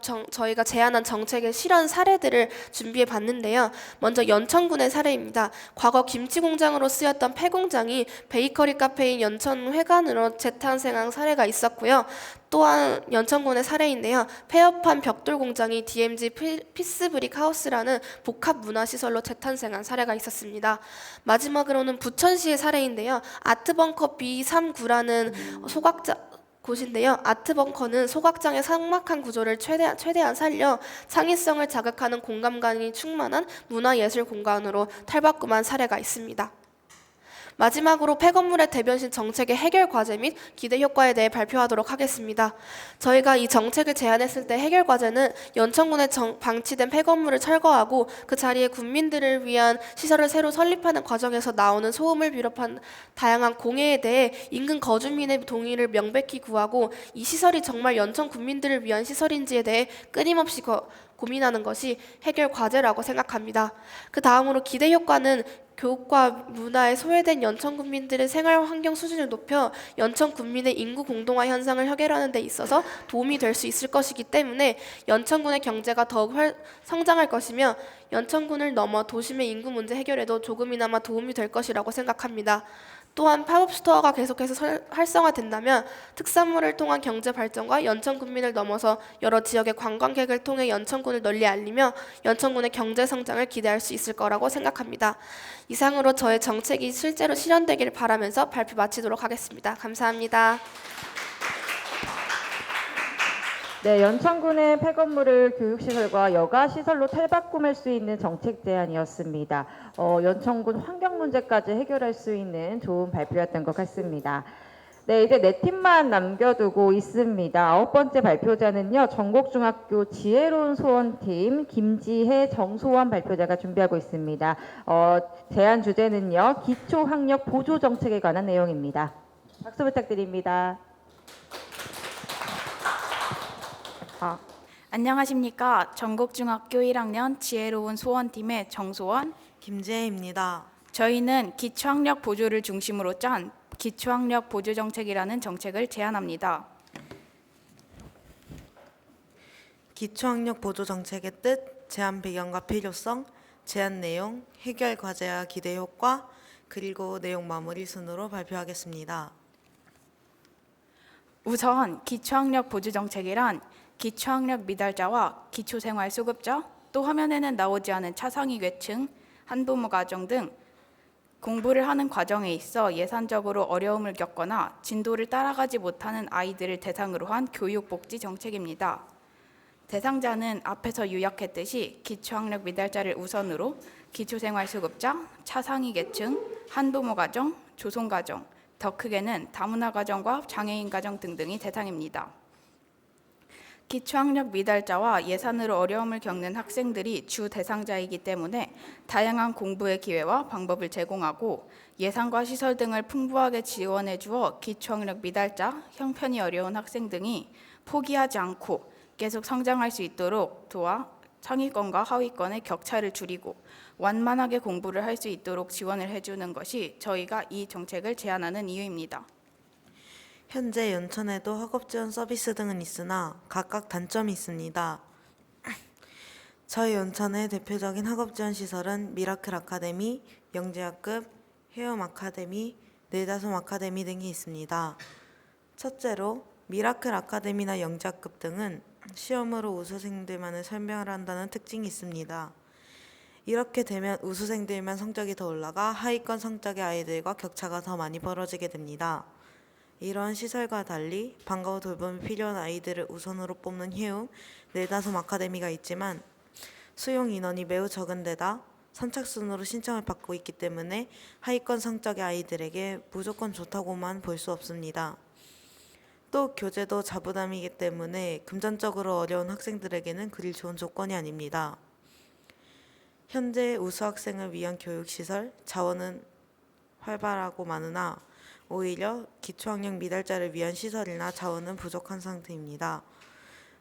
[SPEAKER 13] 제안한 정책의 실현 사례들을 준비해 봤는데요. 먼저 연천군의 사례입니다. 과거 김치 공장으로 쓰였던 폐공장이 베이커리 카페인 연천회관으로 재탄생한 사례가 있었고요. 또한 연천군의 사례인데요. 폐업한 벽돌 공장이 DMZ 피스브릭 하우스라는 복합 문화시설로 재탄생한 사례가 있었습니다. 마지막으로는 부천시의 사례인데요. 아트벙커 B39라는 곳인데요. 아트벙커는 소각장의 삭막한 구조를 최대한 살려 창의성을 자극하는 공간감이 충만한 문화예술 공간으로 탈바꿈한 사례가 있습니다. 마지막으로 폐건물의 대변신 정책의 해결 과제 및 기대 효과에 대해 발표하도록 하겠습니다. 저희가 이 정책을 제안했을 때 해결 과제는 연천군에 방치된 폐건물을 철거하고 그 자리에 군민들을 위한 시설을 새로 설립하는 과정에서 나오는 소음을 비롯한 다양한 공해에 대해 인근 거주민의 동의를 명백히 구하고 이 시설이 정말 연천 군민들을 위한 시설인지에 대해 끊임없이 고민하는 것이 해결 과제라고 생각합니다. 그 다음으로 기대 효과는 교육과 문화에 소외된 연천 군민들의 생활 환경 수준을 높여 연천 군민의 인구 공동화 현상을 해결하는 데 있어서 도움이 될 수 있을 것이기 때문에 연천군의 경제가 더욱 성장할 것이며 연천군을 넘어 도심의 인구 문제 해결에도 조금이나마 도움이 될 것이라고 생각합니다. 또한 팝업 스토어가 계속해서 활성화된다면 특산물을 통한 경제 발전과 연천 군민을 넘어서 여러 지역의 관광객을 통해 연천군을 널리 알리며 연천군의 경제 성장을 기대할 수 있을 거라고 생각합니다. 이상으로 저의 정책이 실제로 실현되기를 바라면서 발표 마치도록 하겠습니다. 감사합니다.
[SPEAKER 1] 네, 연천군의 폐건물을 교육시설과 여가시설로 탈바꿈할 수 있는 정책 제안이었습니다. 연천군 환경 문제까지 해결할 수 있는 좋은 발표였던 것 같습니다. 네, 이제 네 팀만 남겨두고 있습니다. 9번째 발표자는요, 전국중학교 지혜로운 소원팀 김지혜, 정소원 발표자가 준비하고 있습니다. 제안 주제는요, 기초학력 보조 정책에 관한 내용입니다. 박수 부탁드립니다.
[SPEAKER 15] 안녕하십니까. 전국중학교 1학년 지혜로운 소원팀의 정소원,
[SPEAKER 16] 김지혜입니다.
[SPEAKER 15] 저희는 기초학력 보조를 중심으로 짠 기초학력 보조 정책이라는 정책을 제안합니다.
[SPEAKER 16] 기초학력 보조 정책의 뜻, 제안 배경과 필요성, 제안 내용, 해결 과제와 기대 효과, 그리고 내용 마무리 순으로 발표하겠습니다.
[SPEAKER 15] 우선 기초학력 보조 정책이란 기초학력 미달자와 기초생활수급자, 또 화면에는 나오지 않은 차상위 계층, 한부모 가정 등 공부를 하는 과정에 있어 예산적으로 어려움을 겪거나 진도를 따라가지 못하는 아이들을 대상으로 한 교육복지 정책입니다. 대상자는 앞에서 요약했듯이 기초학력 미달자를 우선으로 기초생활수급자, 차상위 계층, 한부모 가정, 조손가정, 더 크게는 다문화 가정과 장애인 가정 등등이 대상입니다. 기초학력 미달자와 예산으로 어려움을 겪는 학생들이 주 대상자이기 때문에 다양한 공부의 기회와 방법을 제공하고 예산과 시설 등을 풍부하게 지원해 주어 기초학력 미달자, 형편이 어려운 학생 등이 포기하지 않고 계속 성장할 수 있도록 도와 상위권과 하위권의 격차를 줄이고 완만하게 공부를 할 수 있도록 지원을 해주는 것이 저희가 이 정책을 제안하는 이유입니다.
[SPEAKER 16] 현재 연천에도 학업 지원 서비스 등은 있으나 각각 단점이 있습니다. 저희 연천의 대표적인 학업 지원 시설은 미라클 아카데미, 영재학급, 헤엄 아카데미, 네다솜 아카데미 등이 있습니다. 첫째로 미라클 아카데미나 영재학급 등은 시험으로 우수생들만을 설명을 한다는 특징이 있습니다. 이렇게 되면 우수생들만 성적이 더 올라가 하위권 성적의 아이들과 격차가 더 많이 벌어지게 됩니다. 이러한 시설과 달리 방과 후 돌봄이 필요한 아이들을 우선으로 뽑는 해움, 네다솜 아카데미가 있지만 수용 인원이 매우 적은 데다 선착순으로 신청을 받고 있기 때문에 하위권 성적의 아이들에게 무조건 좋다고만 볼 수 없습니다. 또 교재도 자부담이기 때문에 금전적으로 어려운 학생들에게는 그리 좋은 조건이 아닙니다. 현재 우수 학생을 위한 교육시설, 자원은 활발하고 많으나 오히려 기초학력 미달자를 위한 시설이나 자원은 부족한 상태입니다.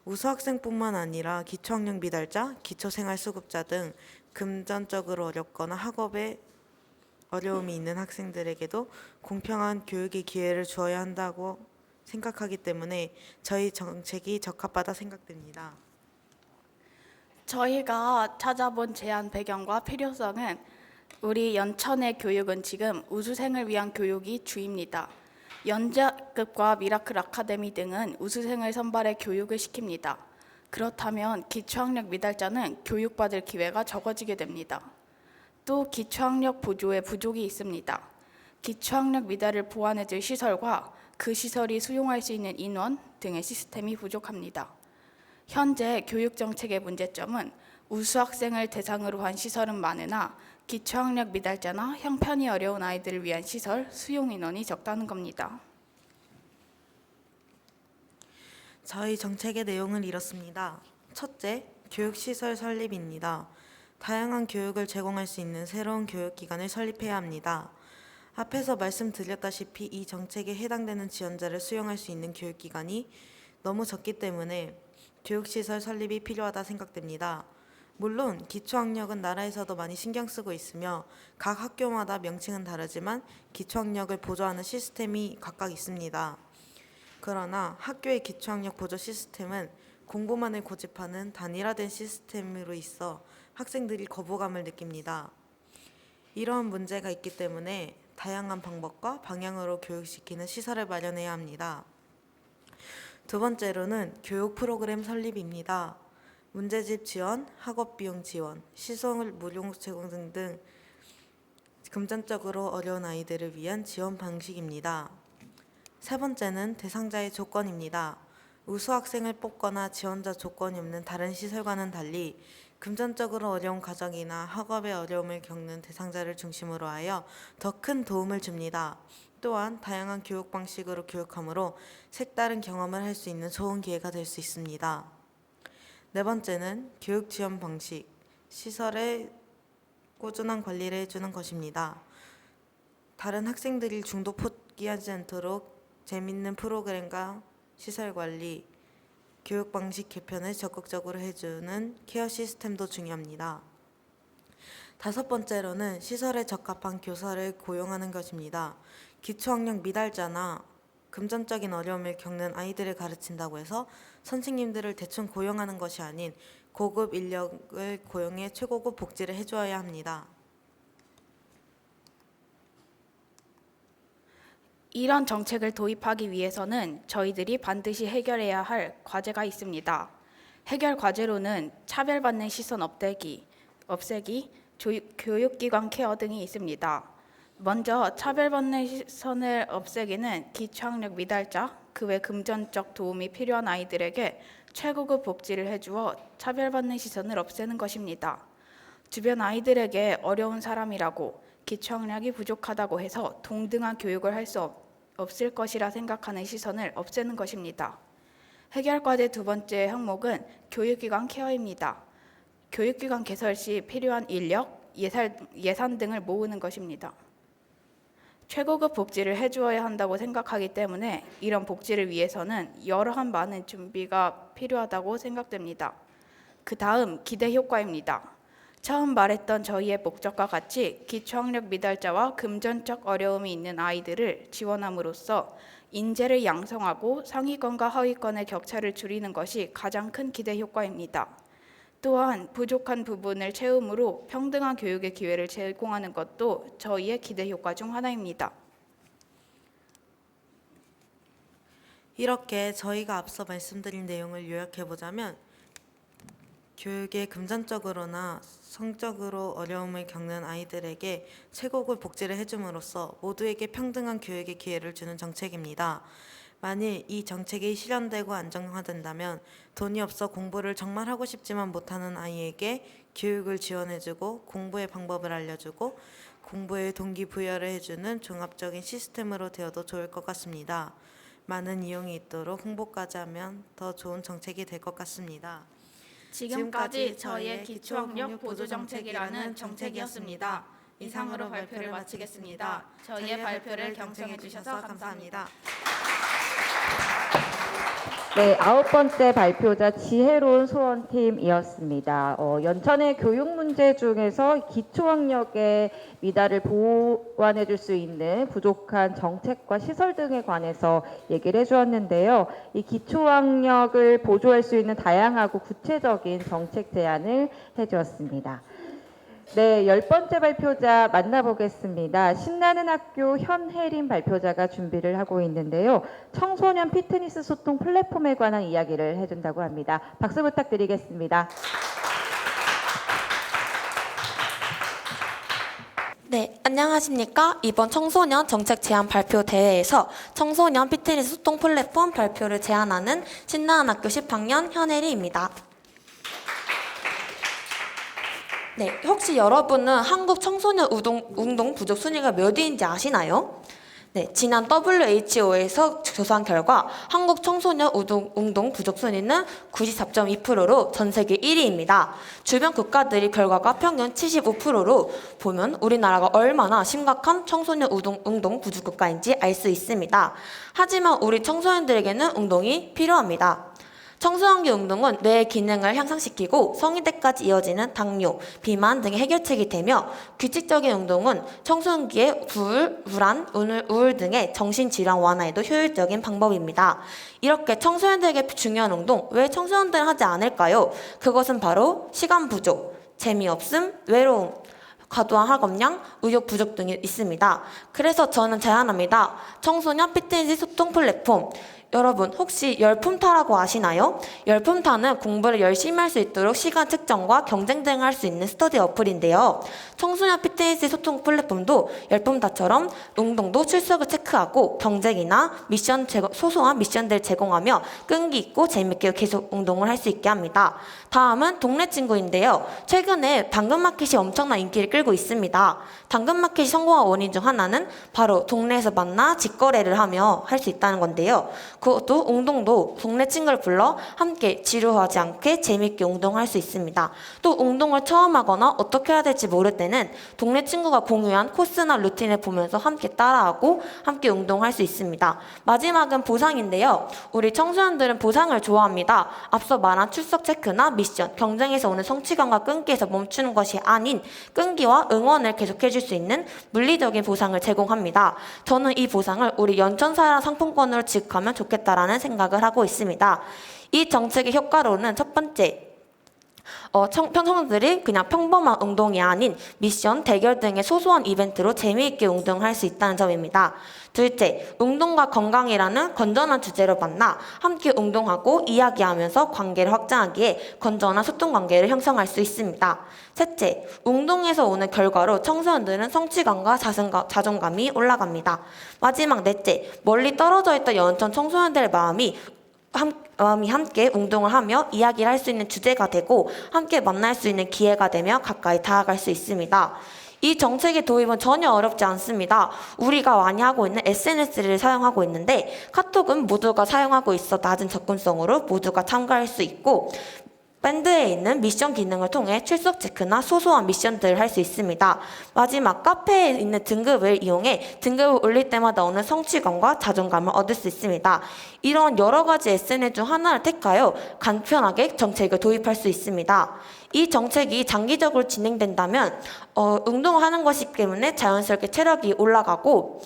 [SPEAKER 16] 우수 학생뿐만 아니라 기초학력 미달자, 기초생활수급자 등 금전적으로 어렵거나 학업에 어려움이 있는 학생들에게도 공평한 교육의 기회를 주어야 한다고 생각하기 때문에 저희 정책이 적합하다 생각됩니다.
[SPEAKER 15] 저희가 찾아본 제안 배경과 필요성은 우리 연천의 교육은 지금 우수생을 위한 교육이 주입니다. 연재학급과 미라클 아카데미 등은 우수생을 선발해 교육을 시킵니다. 그렇다면 기초학력 미달자는 교육받을 기회가 적어지게 됩니다. 또 기초학력 보조에 부족이 있습니다. 기초학력 미달을 보완해줄 시설과 그 시설이 수용할 수 있는 인원 등의 시스템이 부족합니다. 현재 교육정책의 문제점은 우수 학생을 대상으로 한 시설은 많으나 기초학력 미달자나 형편이 어려운 아이들을 위한 시설, 수용 인원이 적다는 겁니다.
[SPEAKER 16] 저희 정책의 내용은 이렇습니다. 첫째, 교육시설 설립입니다. 다양한 교육을 제공할 수 있는 새로운 교육기관을 설립해야 합니다. 앞에서 말씀드렸다시피 이 정책에 해당되는 지원자를 수용할 수 있는 교육기관이 너무 적기 때문에 교육시설 설립이 필요하다 생각됩니다. 물론 기초학력은 나라에서도 많이 신경 쓰고 있으며 각 학교마다 명칭은 다르지만 기초학력을 보조하는 시스템이 각각 있습니다. 그러나 학교의 기초학력 보조 시스템은 공부만을 고집하는 단일화된 시스템으로 있어 학생들이 거부감을 느낍니다. 이러한 문제가 있기 때문에 다양한 방법과 방향으로 교육시키는 시설을 마련해야 합니다. 두 번째로는 교육 프로그램 설립입니다. 문제집 지원, 학업비용 지원, 시설 무료 제공 등등 금전적으로 어려운 아이들을 위한 지원 방식입니다. 세 번째는 대상자의 조건입니다. 우수 학생을 뽑거나 지원자 조건이 없는 다른 시설과는 달리 금전적으로 어려운 가정이나 학업에 어려움을 겪는 대상자를 중심으로 하여 더 큰 도움을 줍니다. 또한 다양한 교육 방식으로 교육하므로 색다른 경험을 할 수 있는 좋은 기회가 될 수 있습니다. 네 번째는 교육 지원 방식, 시설의 꾸준한 관리를 해주는 것입니다. 다른 학생들이 중도 포기하지 않도록 재밌는 프로그램과 시설 관리, 교육 방식 개편을 적극적으로 해주는 케어 시스템도 중요합니다. 다섯 번째로는 시설에 적합한 교사를 고용하는 것입니다. 기초학력 미달자나 금전적인 어려움을 겪는 아이들을 가르친다고 해서 선생님들을 대충 고용하는 것이 아닌 고급 인력을 고용해 최고급 복지를 해주어야 합니다.
[SPEAKER 15] 이런 정책을 도입하기 위해서는 저희들이 반드시 해결해야 할 과제가 있습니다. 해결 과제로는 차별받는 시선 없애기, 교육기관 케어 등이 있습니다. 먼저 차별받는 시선을 없애기는 기초학력 미달자, 그 외 금전적 도움이 필요한 아이들에게 최고급 복지를 해주어 차별받는 시선을 없애는 것입니다. 주변 아이들에게 어려운 사람이라고 기초학력이 부족하다고 해서 동등한 교육을 할 수 없을 것이라 생각하는 시선을 없애는 것입니다. 해결 과제 두 번째 항목은 교육기관 케어입니다. 교육기관 개설 시 필요한 인력, 예산 등을 모으는 것입니다. 최고급 복지를 해주어야 한다고 생각하기 때문에 이런 복지를 위해서는 여러한 많은 준비가 필요하다고 생각됩니다. 그 다음 기대 효과입니다. 처음 말했던 저희의 목적과 같이 기초학력 미달자와 금전적 어려움이 있는 아이들을 지원함으로써 인재를 양성하고 상위권과 하위권의 격차를 줄이는 것이 가장 큰 기대 효과입니다. 또한 부족한 부분을 채움으로 평등한 교육의 기회를 제공하는 것도 저희의 기대 효과 중 하나입니다.
[SPEAKER 16] 이렇게 저희가 앞서 말씀드린 내용을 요약해보자면 교육의 금전적으로나 성적으로 어려움을 겪는 아이들에게 최고급 복지를 해줌으로써 모두에게 평등한 교육의 기회를 주는 정책입니다. 만일 이 정책이 실현되고 안정화된다면 돈이 없어 공부를 정말 하고 싶지만 못하는 아이에게 교육을 지원해주고 공부의 방법을 알려주고 공부에 동기부여를 해주는 종합적인 시스템으로 되어도 좋을 것 같습니다. 많은 이용이 있도록 홍보까지 하면 더 좋은 정책이 될 것 같습니다.
[SPEAKER 15] 지금까지 저희의 기초학력 보조정책이라는 정책이었습니다. 이상으로 발표를 마치겠습니다. 저희의 발표를 경청해 주셔서 감사합니다.
[SPEAKER 1] 네, 9번째 발표자 지혜로운 소원팀이었습니다. 연천의 교육 문제 중에서 기초학력의 미달을 보완해 줄 수 있는 부족한 정책과 시설 등에 관해서 얘기를 해주었는데요. 이 기초학력을 보조할 수 있는 다양하고 구체적인 정책 제안을 해주었습니다. 네, 10번째 발표자 만나보겠습니다. 신나는 학교 현혜림 발표자가 준비를 하고 있는데요. 청소년 피트니스 소통 플랫폼에 관한 이야기를 해준다고 합니다. 박수 부탁드리겠습니다.
[SPEAKER 17] 네, 안녕하십니까? 이번 청소년 정책 제안 발표 대회에서 청소년 피트니스 소통 플랫폼 발표를 제안하는 신나는 학교 10학년 현혜리입니다. 네, 혹시 여러분은 한국 청소년 운동 부족 순위가 몇 위인지 아시나요? 네, 지난 WHO에서 조사한 결과 한국 청소년 운동 부족 순위는 94.2%로 전 세계 1위입니다. 주변 국가들이 결과가 평균 75%로 보면 우리나라가 얼마나 심각한 청소년 운동 부족 국가인지 알 수 있습니다. 하지만 우리 청소년들에게는 운동이 필요합니다. 청소년기 운동은 뇌의 기능을 향상시키고 성인 때까지 이어지는 당뇨, 비만 등의 해결책이 되며 규칙적인 운동은 청소년기의 불안, 우울 등의 정신질환 완화에도 효율적인 방법입니다. 이렇게 청소년들에게 중요한 운동, 왜 청소년들은 하지 않을까요? 그것은 바로 시간 부족, 재미없음, 외로움, 과도한 학업량, 의욕 부족 등이 있습니다. 그래서 저는 제안합니다. 청소년 피트니스 소통 플랫폼. 여러분 혹시 열품타라고 아시나요? 열품타는 공부를 열심히 할 수 있도록 시간 측정과 경쟁 등을 할 수 있는 스터디 어플인데요. 청소년 피트니스 소통 플랫폼도 열품타처럼 운동도 출석을 체크하고 경쟁이나 소소한 미션들을 제공하며 끈기 있고 재밌게 계속 운동을 할 수 있게 합니다. 다음은 동네 친구인데요. 최근에 당근마켓이 엄청난 인기를 끌고 있습니다. 당근마켓이 성공한 원인 중 하나는 바로 동네에서 만나 직거래를 하며 할 수 있다는 건데요. 그것도 운동도 동네 친구를 불러 함께 지루하지 않게 재밌게 운동할 수 있습니다. 또 운동을 처음 하거나 어떻게 해야 될지 모를 때는 동네 친구가 공유한 코스나 루틴을 보면서 함께 따라하고 함께 운동할 수 있습니다. 마지막은 보상인데요. 우리 청소년들은 보상을 좋아합니다. 앞서 말한 출석 체크나 미션, 경쟁에서 오는 성취감과 끈기에서 멈추는 것이 아닌 끈기와 응원을 계속해줄 수 있는 물리적인 보상을 제공합니다. 저는 이 보상을 우리 연천사랑 상품권으로 지급하면 좋겠다라는 생각을 하고 있습니다. 이 정책의 효과로는 첫 번째, 청소년들이 그냥 평범한 운동이 아닌 미션, 대결 등의 소소한 이벤트로 재미있게 운동할 수 있다는 점입니다. 둘째, 운동과 건강이라는 건전한 주제로 만나 함께 운동하고 이야기하면서 관계를 확장하기에 건전한 소통관계를 형성할 수 있습니다. 셋째, 운동에서 오는 결과로 청소년들은 성취감과 자존감이 올라갑니다. 마지막 넷째, 멀리 떨어져 있던 연천 청소년들의 마음이 함께 운동을 하며 이야기를 할 수 있는 주제가 되고 함께 만날 수 있는 기회가 되며 가까이 다가갈 수 있습니다. 이 정책의 도입은 전혀 어렵지 않습니다. 우리가 많이 하고 있는 SNS를 사용하고 있는데 카톡은 모두가 사용하고 있어 낮은 접근성으로 모두가 참가할 수 있고 밴드에 있는 미션 기능을 통해 출석 체크나 소소한 미션들을 할 수 있습니다. 마지막 카페에 있는 등급을 이용해 등급을 올릴 때마다 오는 성취감과 자존감을 얻을 수 있습니다. 이런 여러 가지 SNS 중 하나를 택하여 간편하게 정책을 도입할 수 있습니다. 이 정책이 장기적으로 진행된다면 운동을 하는 것이기 때문에 자연스럽게 체력이 올라가고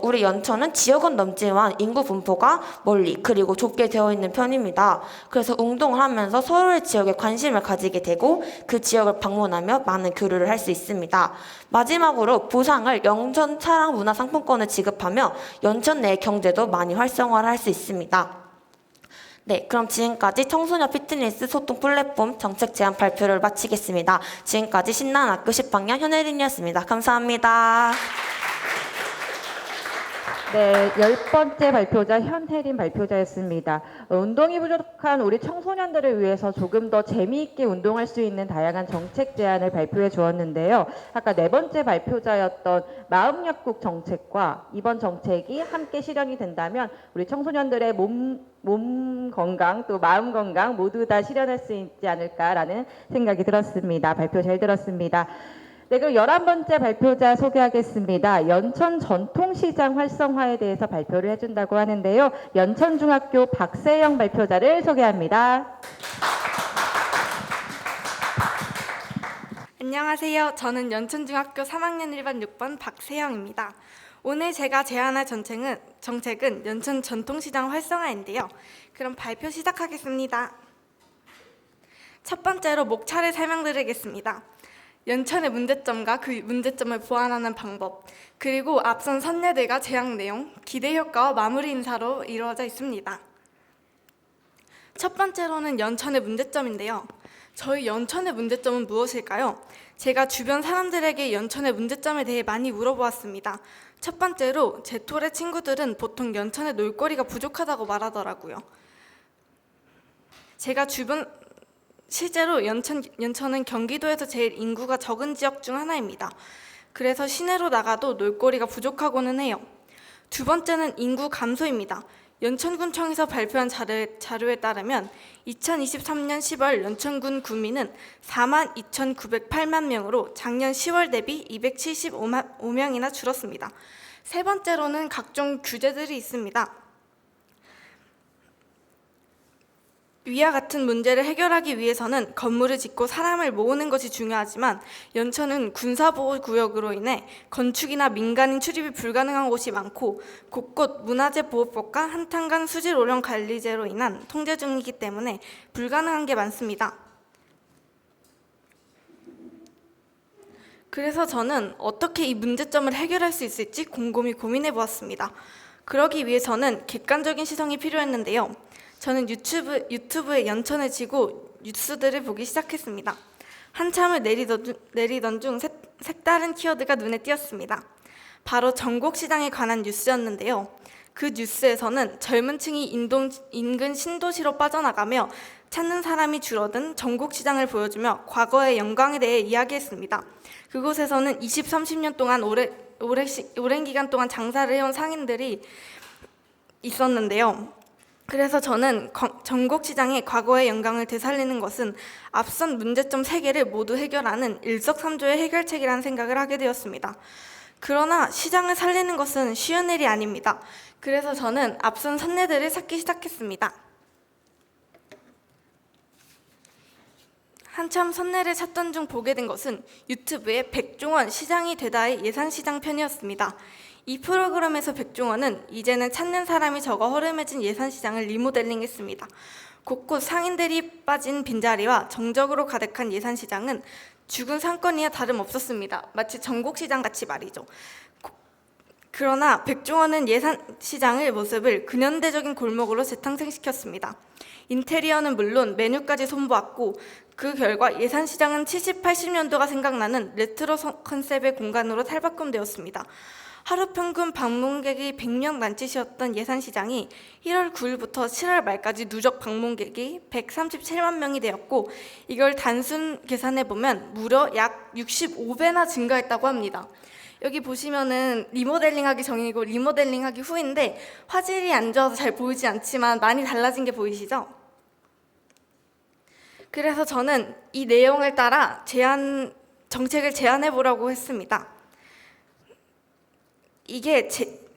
[SPEAKER 17] 우리 연천은 지역은 넘지만 인구 분포가 멀리 그리고 좁게 되어 있는 편입니다. 그래서 운동을 하면서 서로의 지역에 관심을 가지게 되고 그 지역을 방문하며 많은 교류를 할 수 있습니다. 마지막으로 보상을 연천 차량 문화 상품권을 지급하며 연천 내 경제도 많이 활성화를 할 수 있습니다. 네, 그럼 지금까지 청소년 피트니스 소통 플랫폼 정책 제안 발표를 마치겠습니다. 지금까지 신나는 학교 10학년 현혜린이었습니다. 감사합니다.
[SPEAKER 1] 네, 10번째 발표자 현혜린 발표자였습니다. 운동이 부족한 우리 청소년들을 위해서 조금 더 재미있게 운동할 수 있는 다양한 정책 제안을 발표해 주었는데요. 아까 4번째 발표자였던 마음약국 정책과 이번 정책이 함께 실현이 된다면 우리 청소년들의 몸 건강 또 마음 건강 모두 다 실현할 수 있지 않을까라는 생각이 들었습니다. 발표 잘 들었습니다. 네, 그럼 11번째 발표자 소개하겠습니다. 연천 전통시장 활성화에 대해서 발표를 해준다고 하는데요. 연천중학교 박세영 발표자를 소개합니다.
[SPEAKER 18] 안녕하세요. 저는 연천중학교 3학년 1반 6번 박세영입니다. 오늘 제가 제안할 정책은 연천 전통시장 활성화인데요. 그럼 발표 시작하겠습니다. 첫 번째로 목차를 설명드리겠습니다. 연천의 문제점과 그 문제점을 보완하는 방법, 그리고 앞선 선례들과 제안 내용, 기대 효과와 마무리 인사로 이루어져 있습니다. 첫 번째로는 연천의 문제점인데요. 저희 연천의 문제점은 무엇일까요? 제가 주변 사람들에게 연천의 문제점에 대해 많이 물어보았습니다. 첫 번째로 제 또래 친구들은 보통 연천에 놀거리가 부족하다고 말하더라고요. 실제로 연천은 경기도에서 제일 인구가 적은 지역 중 하나입니다. 그래서 시내로 나가도 놀거리가 부족하고는 해요. 두 번째는 인구 감소입니다. 연천군청에서 발표한 자료에 따르면 2023년 10월 연천군 구민은 42,908만 명으로 작년 10월 대비 275명이나 줄었습니다. 세 번째로는 각종 규제들이 있습니다. 위와 같은 문제를 해결하기 위해서는 건물을 짓고 사람을 모으는 것이 중요하지만 연천은 군사보호구역으로 인해 건축이나 민간인 출입이 불가능한 곳이 많고 곳곳 문화재 보호법과 한탄강 수질 오염 관리제로 인한 통제 중이기 때문에 불가능한 게 많습니다. 그래서 저는 어떻게 이 문제점을 해결할 수 있을지 곰곰이 고민해 보았습니다. 그러기 위해서는 객관적인 시선이 필요했는데요. 저는 유튜브에 연천을 치고 뉴스들을 보기 시작했습니다. 한참을 내리던 중 색다른 키워드가 눈에 띄었습니다. 바로 전곡시장에 관한 뉴스였는데요. 그 뉴스에서는 젊은 층이 인근 신도시로 빠져나가며 찾는 사람이 줄어든 전곡시장을 보여주며 과거의 영광에 대해 이야기했습니다. 그곳에서는 20, 30년 동안 오랜 기간 동안 장사를 해온 상인들이 있었는데요. 그래서 저는 전곡시장의 과거의 영광을 되살리는 것은 앞선 문제점 3개를 모두 해결하는 일석삼조의 해결책이라는 생각을 하게 되었습니다. 그러나 시장을 살리는 것은 쉬운 일이 아닙니다. 그래서 저는 앞선 선례들을 찾기 시작했습니다. 한참 선례를 찾던 중 보게 된 것은 유튜브의 백종원 시장이 되다의 예산시장 편이었습니다. 이 프로그램에서 백종원은 이제는 찾는 사람이 적어 허름해진 예산시장을 리모델링했습니다. 곳곳 상인들이 빠진 빈자리와 정적으로 가득한 예산시장은 죽은 상권이야 다름없었습니다. 마치 전곡시장 같이 말이죠. 그러나 백종원은 예산시장의 모습을 근현대적인 골목으로 재탄생시켰습니다. 인테리어는 물론 메뉴까지 손보았고 그 결과 예산시장은 70, 80년도가 생각나는 레트로 컨셉의 공간으로 탈바꿈되었습니다. 하루 평균 방문객이 100명 난치셨던 예산시장이 1월 9일부터 7월 말까지 누적 방문객이 137만 명이 되었고 이걸 단순 계산해보면 무려 약 65배나 증가했다고 합니다. 여기 보시면은 리모델링하기 전이고 리모델링하기 후인데 화질이 안 좋아서 잘 보이지 않지만 많이 달라진 게 보이시죠? 그래서 저는 이 내용을 따라 정책을 제안해보라고 했습니다. 이게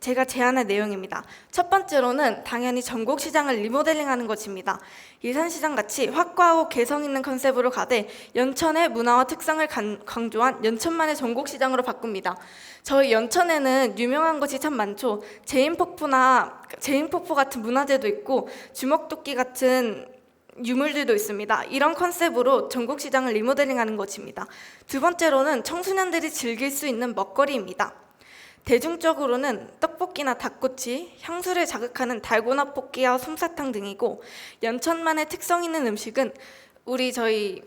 [SPEAKER 18] 제가 제안한 내용입니다. 첫 번째로는 당연히 전곡시장을 리모델링하는 것입니다. 예산시장같이 확고하고 개성 있는 컨셉으로 가되 연천의 문화와 특성을 강조한 연천만의 전곡시장으로 바꿉니다. 저희 연천에는 유명한 것이 참 많죠. 제인폭포 같은 문화재도 있고 주먹도끼 같은 유물들도 있습니다. 이런 컨셉으로 전곡시장을 리모델링하는 것입니다. 두 번째로는 청소년들이 즐길 수 있는 먹거리입니다. 대중적으로는 떡볶이나 닭꼬치, 향수를 자극하는 달고나 볶기와 솜사탕 등이고 연천만의 특성 있는 음식은 저희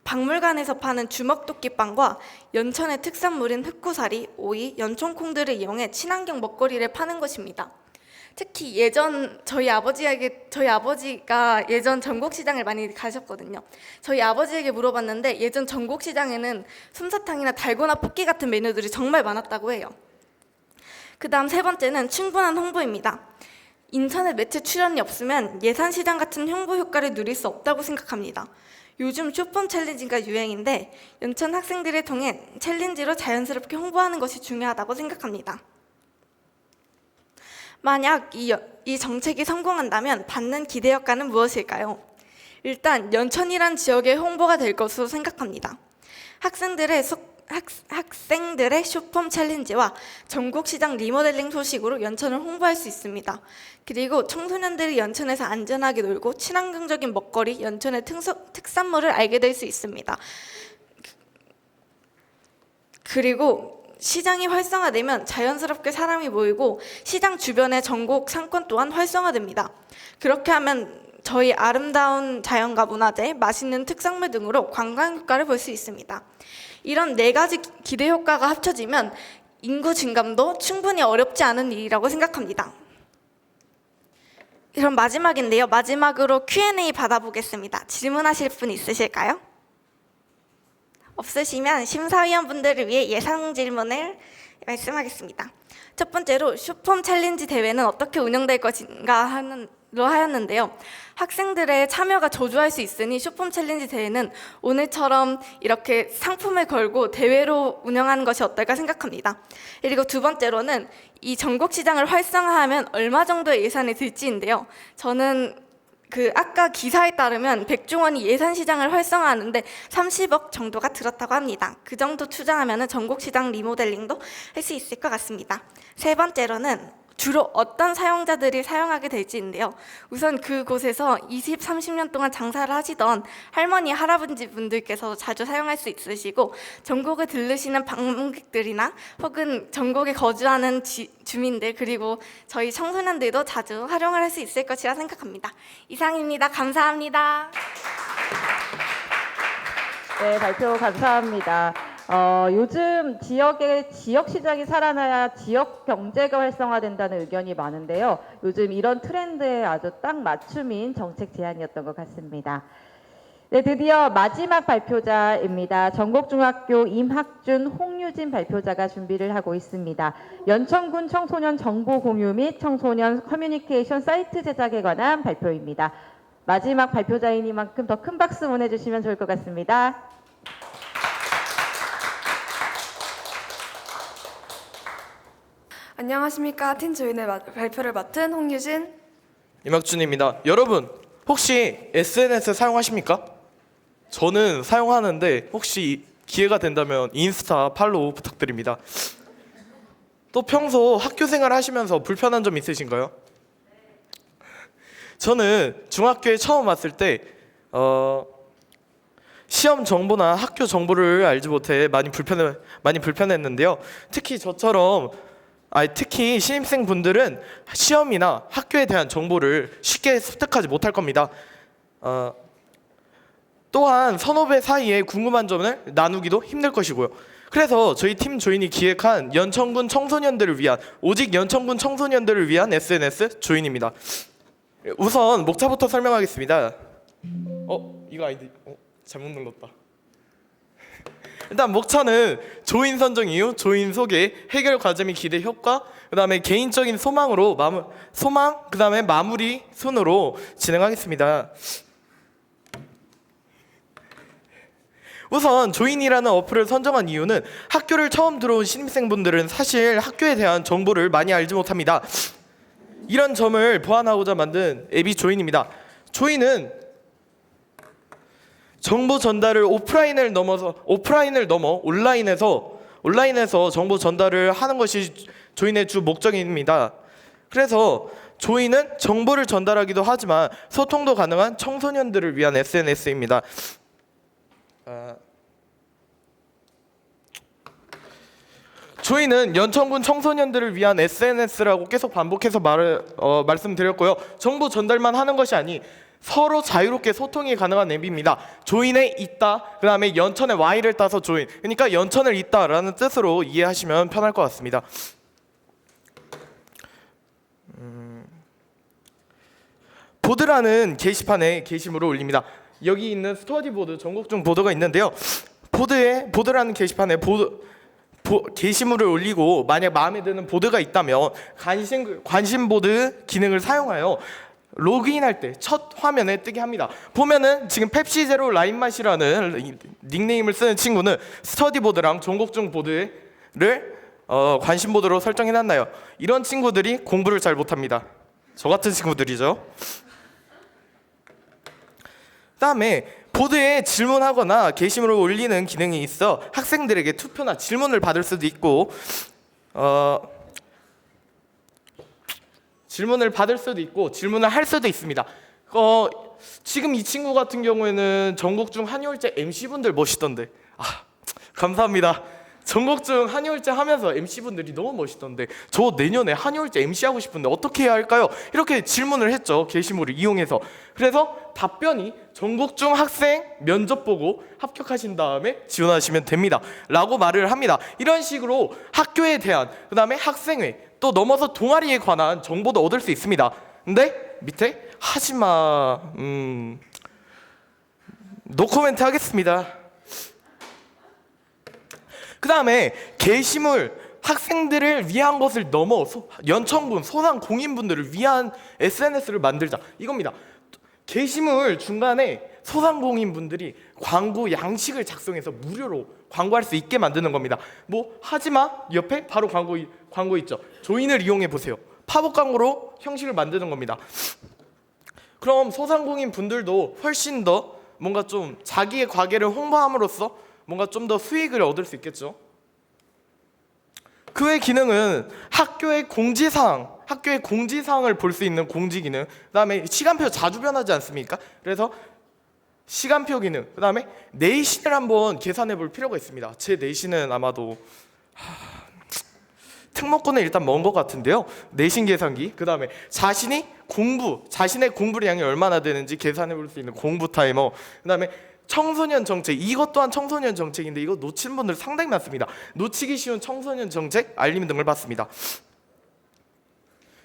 [SPEAKER 18] 박물관에서 파는 주먹도끼빵과 연천의 특산물인 흑구사리, 오이, 연천콩들을 이용해 친환경 먹거리를 파는 것입니다. 특히 예전 저희 아버지가 예전 전곡시장을 많이 가셨거든요. 저희 아버지에게 물어봤는데 예전 전곡시장에는 솜사탕이나 달고나 볶기 같은 메뉴들이 정말 많았다고 해요. 그 다음 세 번째는 충분한 홍보입니다. 인터넷 매체 출연이 없으면 예산시장 같은 홍보 효과를 누릴 수 없다고 생각합니다. 요즘 쇼폼 챌린지가 유행인데 연천 학생들을 통해 챌린지로 자연스럽게 홍보하는 것이 중요하다고 생각합니다. 만약 이 정책이 성공한다면 받는 기대 효과는 무엇일까요? 일단 연천이란 지역의 홍보가 될 것으로 생각합니다. 학생들의 쇼폼 챌린지와 전곡시장 리모델링 소식으로 연천을 홍보할 수 있습니다. 그리고 청소년들이 연천에서 안전하게 놀고 친환경적인 먹거리, 연천의 특산물을 알게 될 수 있습니다. 그리고 시장이 활성화되면 자연스럽게 사람이 모이고 시장 주변의 전곡 상권 또한 활성화됩니다. 그렇게 하면 저희 아름다운 자연과 문화재, 맛있는 특산물 등으로 관광 효과를 볼 수 있습니다. 이런 4가지 기대 효과가 합쳐지면 인구 증감도 충분히 어렵지 않은 일이라고 생각합니다. 그럼 마지막인데요. 마지막으로 Q&A 받아보겠습니다. 질문하실 분 있으실까요? 없으시면 심사위원분들을 위해 예상 질문을 말씀하겠습니다. 첫 번째로 쇼폼 챌린지 대회는 어떻게 운영될 것인가 하였는데요. 학생들의 참여가 저조할 수 있으니 쇼폼 챌린지 대회는 오늘처럼 이렇게 상품을 걸고 대회로 운영하는 것이 어떨까 생각합니다. 그리고 두 번째로는 이 전곡시장을 활성화하면 얼마 정도의 예산이 들지인데요. 저는 아까 기사에 따르면 백종원이 예산시장을 활성화하는데 30억 정도가 들었다고 합니다. 그 정도 투자하면 전곡시장 리모델링도 할 수 있을 것 같습니다. 세 번째로는 주로 어떤 사용자들이 사용하게 될지인데요. 우선 그곳에서 20, 30년 동안 장사를 하시던 할머니, 할아버지 분들께서 자주 사용할 수 있으시고 전국에 들르시는 방문객들이나 혹은 전국에 거주하는 주민들 그리고 저희 청소년들도 자주 활용을 할 수 있을 것이라 생각합니다. 이상입니다. 감사합니다.
[SPEAKER 1] 네, 발표 감사합니다. 요즘 지역의 지역 시장이 살아나야 지역 경제가 활성화된다는 의견이 많은데요. 요즘 이런 트렌드에 아주 딱 맞춤인 정책 제안이었던 것 같습니다. 네, 드디어 마지막 발표자입니다. 전국중학교 임학준, 홍유진 발표자가 준비를 하고 있습니다. 연천군 청소년 정보 공유 및 청소년 커뮤니케이션 사이트 제작에 관한 발표입니다. 마지막 발표자이니만큼 더 큰 박수 보내주시면 좋을 것 같습니다.
[SPEAKER 19] 안녕하십니까. 팀조인의 발표를 맡은 홍유진.
[SPEAKER 20] 임학준입니다. 여러분 혹시 SNS 사용하십니까? 저는 사용하는데 혹시 기회가 된다면 인스타 팔로우 부탁드립니다. 또 평소 학교 생활 하시면서 불편한 점 있으신가요? 저는 중학교에 처음 왔을 때 시험 정보나 학교 정보를 알지 못해 많이 불편했는데요. 특히 신입생 분들은 시험이나 학교에 대한 정보를 쉽게 습득하지 못할 겁니다. 또한 선후배 사이에 궁금한 점을 나누기도 힘들 것이고요. 그래서 저희 팀 조인이 기획한 연천군 청소년들을 위한 오직 연천군 청소년들을 위한 SNS 조인입니다. 우선 목차부터 설명하겠습니다. 이거 아이디 잘못 눌렀다. 일단 목차는 조인 선정 이유, 조인 소개, 해결 과제 및 기대 효과, 그다음에 개인적인 소망으로 그다음에 마무리 순으로 진행하겠습니다. 우선 조인이라는 어플을 선정한 이유는 학교를 처음 들어온 신입생분들은 사실 학교에 대한 정보를 많이 알지 못합니다. 이런 점을 보완하고자 만든 앱이 조인입니다. 조인은 정보 전달을 오프라인을 넘어 온라인에서 정보 전달을 하는 것이 조인의 주 목적입니다. 그래서 조인은 정보를 전달하기도 하지만 소통도 가능한 청소년들을 위한 SNS입니다. 조인은 연천군 청소년들을 위한 SNS라고 계속 반복해서 말씀드렸고요. 정보 전달만 하는 것이 아닌 서로 자유롭게 소통이 가능한 앱입니다. 조인에 있다, 그 다음에 연천에 Y를 따서 조인, 그러니까 연천을 있다라는 뜻으로 이해하시면 편할 것 같습니다. 보드라는 게시판에 게시물을 올립니다. 여기 있는 스터디보드, 전국중 보드가 있는데요. 보드라는 게시판에 게시물을 올리고 만약 마음에 드는 보드가 있다면 관심 보드 기능을 사용하여 로그인할 때 첫 화면에 뜨게 합니다. 보면은 지금 펩시제로 라임맛이라는 닉네임을 쓰는 친구는 스터디보드랑 전국중 보드를 관심보드로 설정해놨나요? 이런 친구들이 공부를 잘 못합니다. 저 같은 친구들이죠. 그다음에 보드에 질문하거나 게시물을 올리는 기능이 있어 학생들에게 투표나 질문을 받을 수도 있고 질문을 할 수도 있습니다. 지금 이 친구 같은 경우에는 전국중 한의월제 MC분들 멋있던데. 감사합니다. 전국중 한의월제 하면서 MC분들이 너무 멋있던데 저 내년에 한의월제 MC 하고 싶은데 어떻게 해야 할까요? 이렇게 질문을 했죠. 게시물을 이용해서. 그래서 답변이 전국중 학생 면접 보고 합격하신 다음에 지원하시면 됩니다 라고 말을 합니다. 이런 식으로 학교에 대한, 그 다음에 학생회, 또 넘어서 동아리에 관한 정보도 얻을 수 있습니다. 근데 밑에 하지마 노코멘트 하겠습니다. 그 다음에 게시물, 학생들을 위한 것을 넘어 연천군 소상공인분들을 위한 SNS를 만들자 이겁니다. 게시물 중간에 소상공인분들이 광고 양식을 작성해서 무료로 광고할 수 있게 만드는 겁니다. 하지마 옆에 바로 광고 있죠. 조인을 이용해 보세요. 팝업 광고로 형식을 만드는 겁니다. 그럼 소상공인 분들도 훨씬 더 뭔가 좀 자기의 가게를 홍보함으로써 뭔가 좀 더 수익을 얻을 수 있겠죠. 그 외 기능은 학교의 공지사항, 학교의 공지사항을 볼 수 있는 공지 기능, 그다음에 시간표 자주 변하지 않습니까? 그래서 시간표 기능, 그다음에 내신을 한번 계산해 볼 필요가 있습니다. 제 내신은 아마도 특목고는 일단 먼 것 같은데요. 내신 계산기, 그다음에 자신의 공부량이 얼마나 되는지 계산해 볼 수 있는 공부 타이머, 그다음에 청소년 정책, 이것 또한 청소년 정책인데 이거 놓친 분들 상당히 많습니다. 놓치기 쉬운 청소년 정책 알림 등을 받습니다.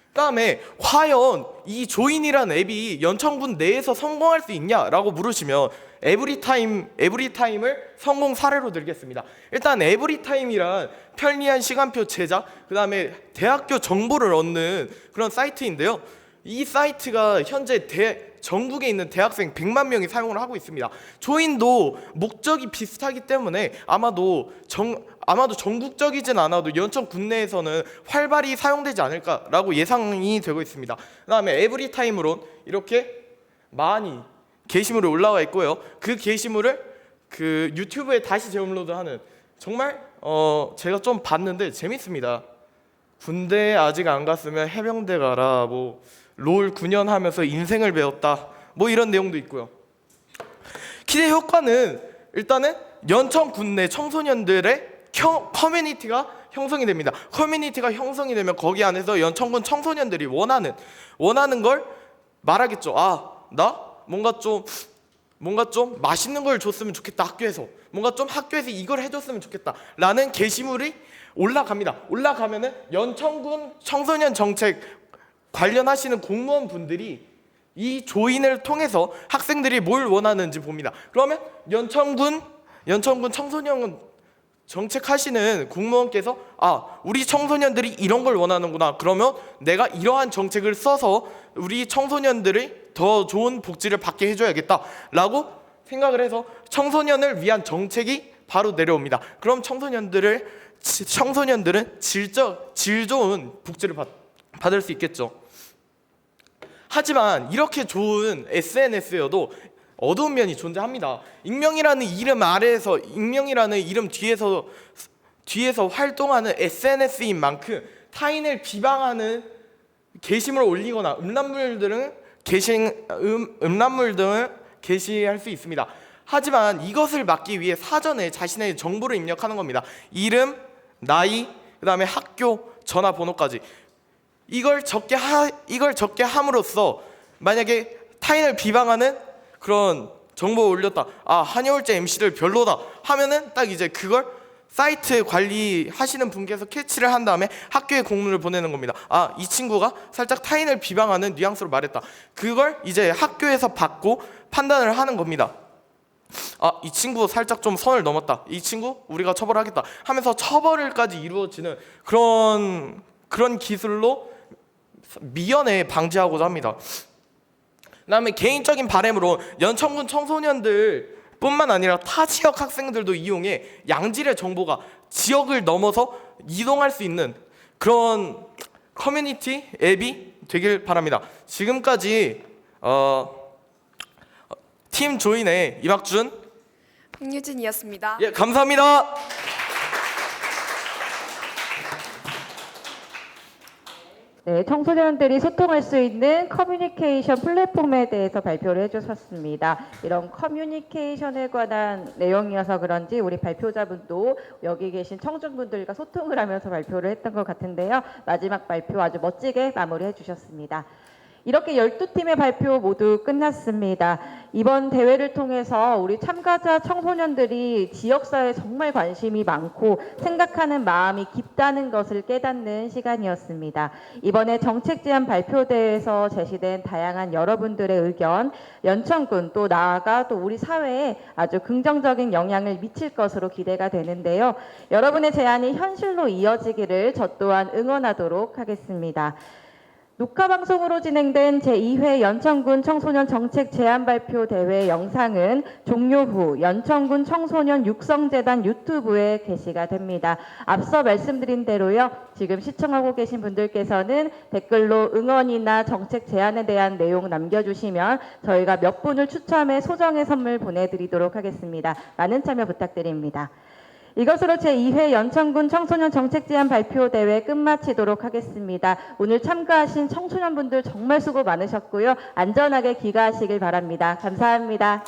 [SPEAKER 20] 그다음에 과연 이 조인이라는 앱이 연천군 내에서 성공할 수 있냐라고 물으시면 에브리타임을 성공 사례로 들겠습니다. 일단 에브리타임이란 편리한 시간표 제작, 그다음에 대학교 정보를 얻는 그런 사이트인데요. 이 사이트가 현재 전국에 있는 대학생 100만 명이 사용을 하고 있습니다. 조인도 목적이 비슷하기 때문에 아마도 전국적이진 않아도 연천 군내에서는 활발히 사용되지 않을까라고 예상이 되고 있습니다. 그다음에 에브리타임으로 이렇게 많이 게시물이 올라와 있고요. 그 게시물을 그 유튜브에 다시 재업로드하는, 정말 제가 좀 봤는데 재밌습니다. 군대 아직 안 갔으면 해병대 가라, 롤 9년 하면서 인생을 배웠다, 이런 내용도 있고요. 기대 효과는 일단은 연천 군내 청소년들의 커뮤니티가 형성이 됩니다. 커뮤니티가 형성이 되면 거기 안에서 연천군 청소년들이 원하는 걸 말하겠죠. 나 뭔가 좀 맛있는 걸 줬으면 좋겠다, 학교에서 뭔가 좀 학교에서 이걸 해줬으면 좋겠다 라는 게시물이 올라갑니다. 올라가면은 연천군 청소년 정책 관련하시는 공무원 분들이 이 조인을 통해서 학생들이 뭘 원하는지 봅니다. 그러면 연천군 청소년 정책하시는 공무원께서 우리 청소년들이 이런 걸 원하는구나, 그러면 내가 이러한 정책을 써서 우리 청소년들이 더 좋은 복지를 받게 해줘야겠다라고 생각을 해서 청소년을 위한 정책이 바로 내려옵니다. 그럼 청소년들은 질 좋은 복지를 받을 수 있겠죠. 하지만 이렇게 좋은 SNS여도 어두운 면이 존재합니다. 익명이라는 이름 뒤에서 활동하는 SNS인 만큼 타인을 비방하는 게시물을 올리거나 음란물 등을 게시할 수 있습니다. 하지만 이것을 막기 위해 사전에 자신의 정보를 입력하는 겁니다. 이름, 나이, 그다음에 학교, 전화번호까지. 이걸 적게 함으로써 만약에 타인을 비방하는 그런 정보를 올렸다, 한여울제 MC를 별로다 하면은 딱 이제 그걸 사이트 관리하시는 분께서 캐치를 한 다음에 학교에 공문을 보내는 겁니다. 이 친구가 살짝 타인을 비방하는 뉘앙스로 말했다. 그걸 이제 학교에서 받고 판단을 하는 겁니다. 이 친구 살짝 좀 선을 넘었다, 이 친구 우리가 처벌하겠다 하면서 처벌을까지 이루어지는 그런 기술로 미연에 방지하고자 합니다. 그다음에 개인적인 바람으로 연천군 청소년들 뿐만 아니라 타 지역 학생들도 이용해 양질의 정보가 지역을 넘어서 이동할 수 있는 그런 커뮤니티 앱이 되길 바랍니다. 지금까지 팀 조인의 이박준,
[SPEAKER 19] 홍유진이었습니다.
[SPEAKER 20] 예, 감사합니다.
[SPEAKER 1] 네, 청소년들이 소통할 수 있는 커뮤니케이션 플랫폼에 대해서 발표를 해주셨습니다. 이런 커뮤니케이션에 관한 내용이어서 그런지 우리 발표자분도 여기 계신 청중분들과 소통을 하면서 발표를 했던 것 같은데요. 마지막 발표 아주 멋지게 마무리해 주셨습니다. 이렇게 12팀의 발표 모두 끝났습니다. 이번 대회를 통해서 우리 참가자 청소년들이 지역사회에 정말 관심이 많고 생각하는 마음이 깊다는 것을 깨닫는 시간이었습니다. 이번에 정책 제안 발표대회에서 제시된 다양한 여러분들의 의견, 연천군 또 나아가 또 우리 사회에 아주 긍정적인 영향을 미칠 것으로 기대가 되는데요. 여러분의 제안이 현실로 이어지기를 저 또한 응원하도록 하겠습니다. 녹화방송으로 진행된 제2회 연천군 청소년 정책 제안 발표 대회 영상은 종료 후 연천군 청소년 육성재단 유튜브에 게시가 됩니다. 앞서 말씀드린 대로요. 지금 시청하고 계신 분들께서는 댓글로 응원이나 정책 제안에 대한 내용 남겨주시면 저희가 몇 분을 추첨해 소정의 선물 보내드리도록 하겠습니다. 많은 참여 부탁드립니다. 이것으로 제2회 연천군 청소년 정책 제안 발표 대회 끝마치도록 하겠습니다. 오늘 참가하신 청소년분들 정말 수고 많으셨고요. 안전하게 귀가하시길 바랍니다. 감사합니다.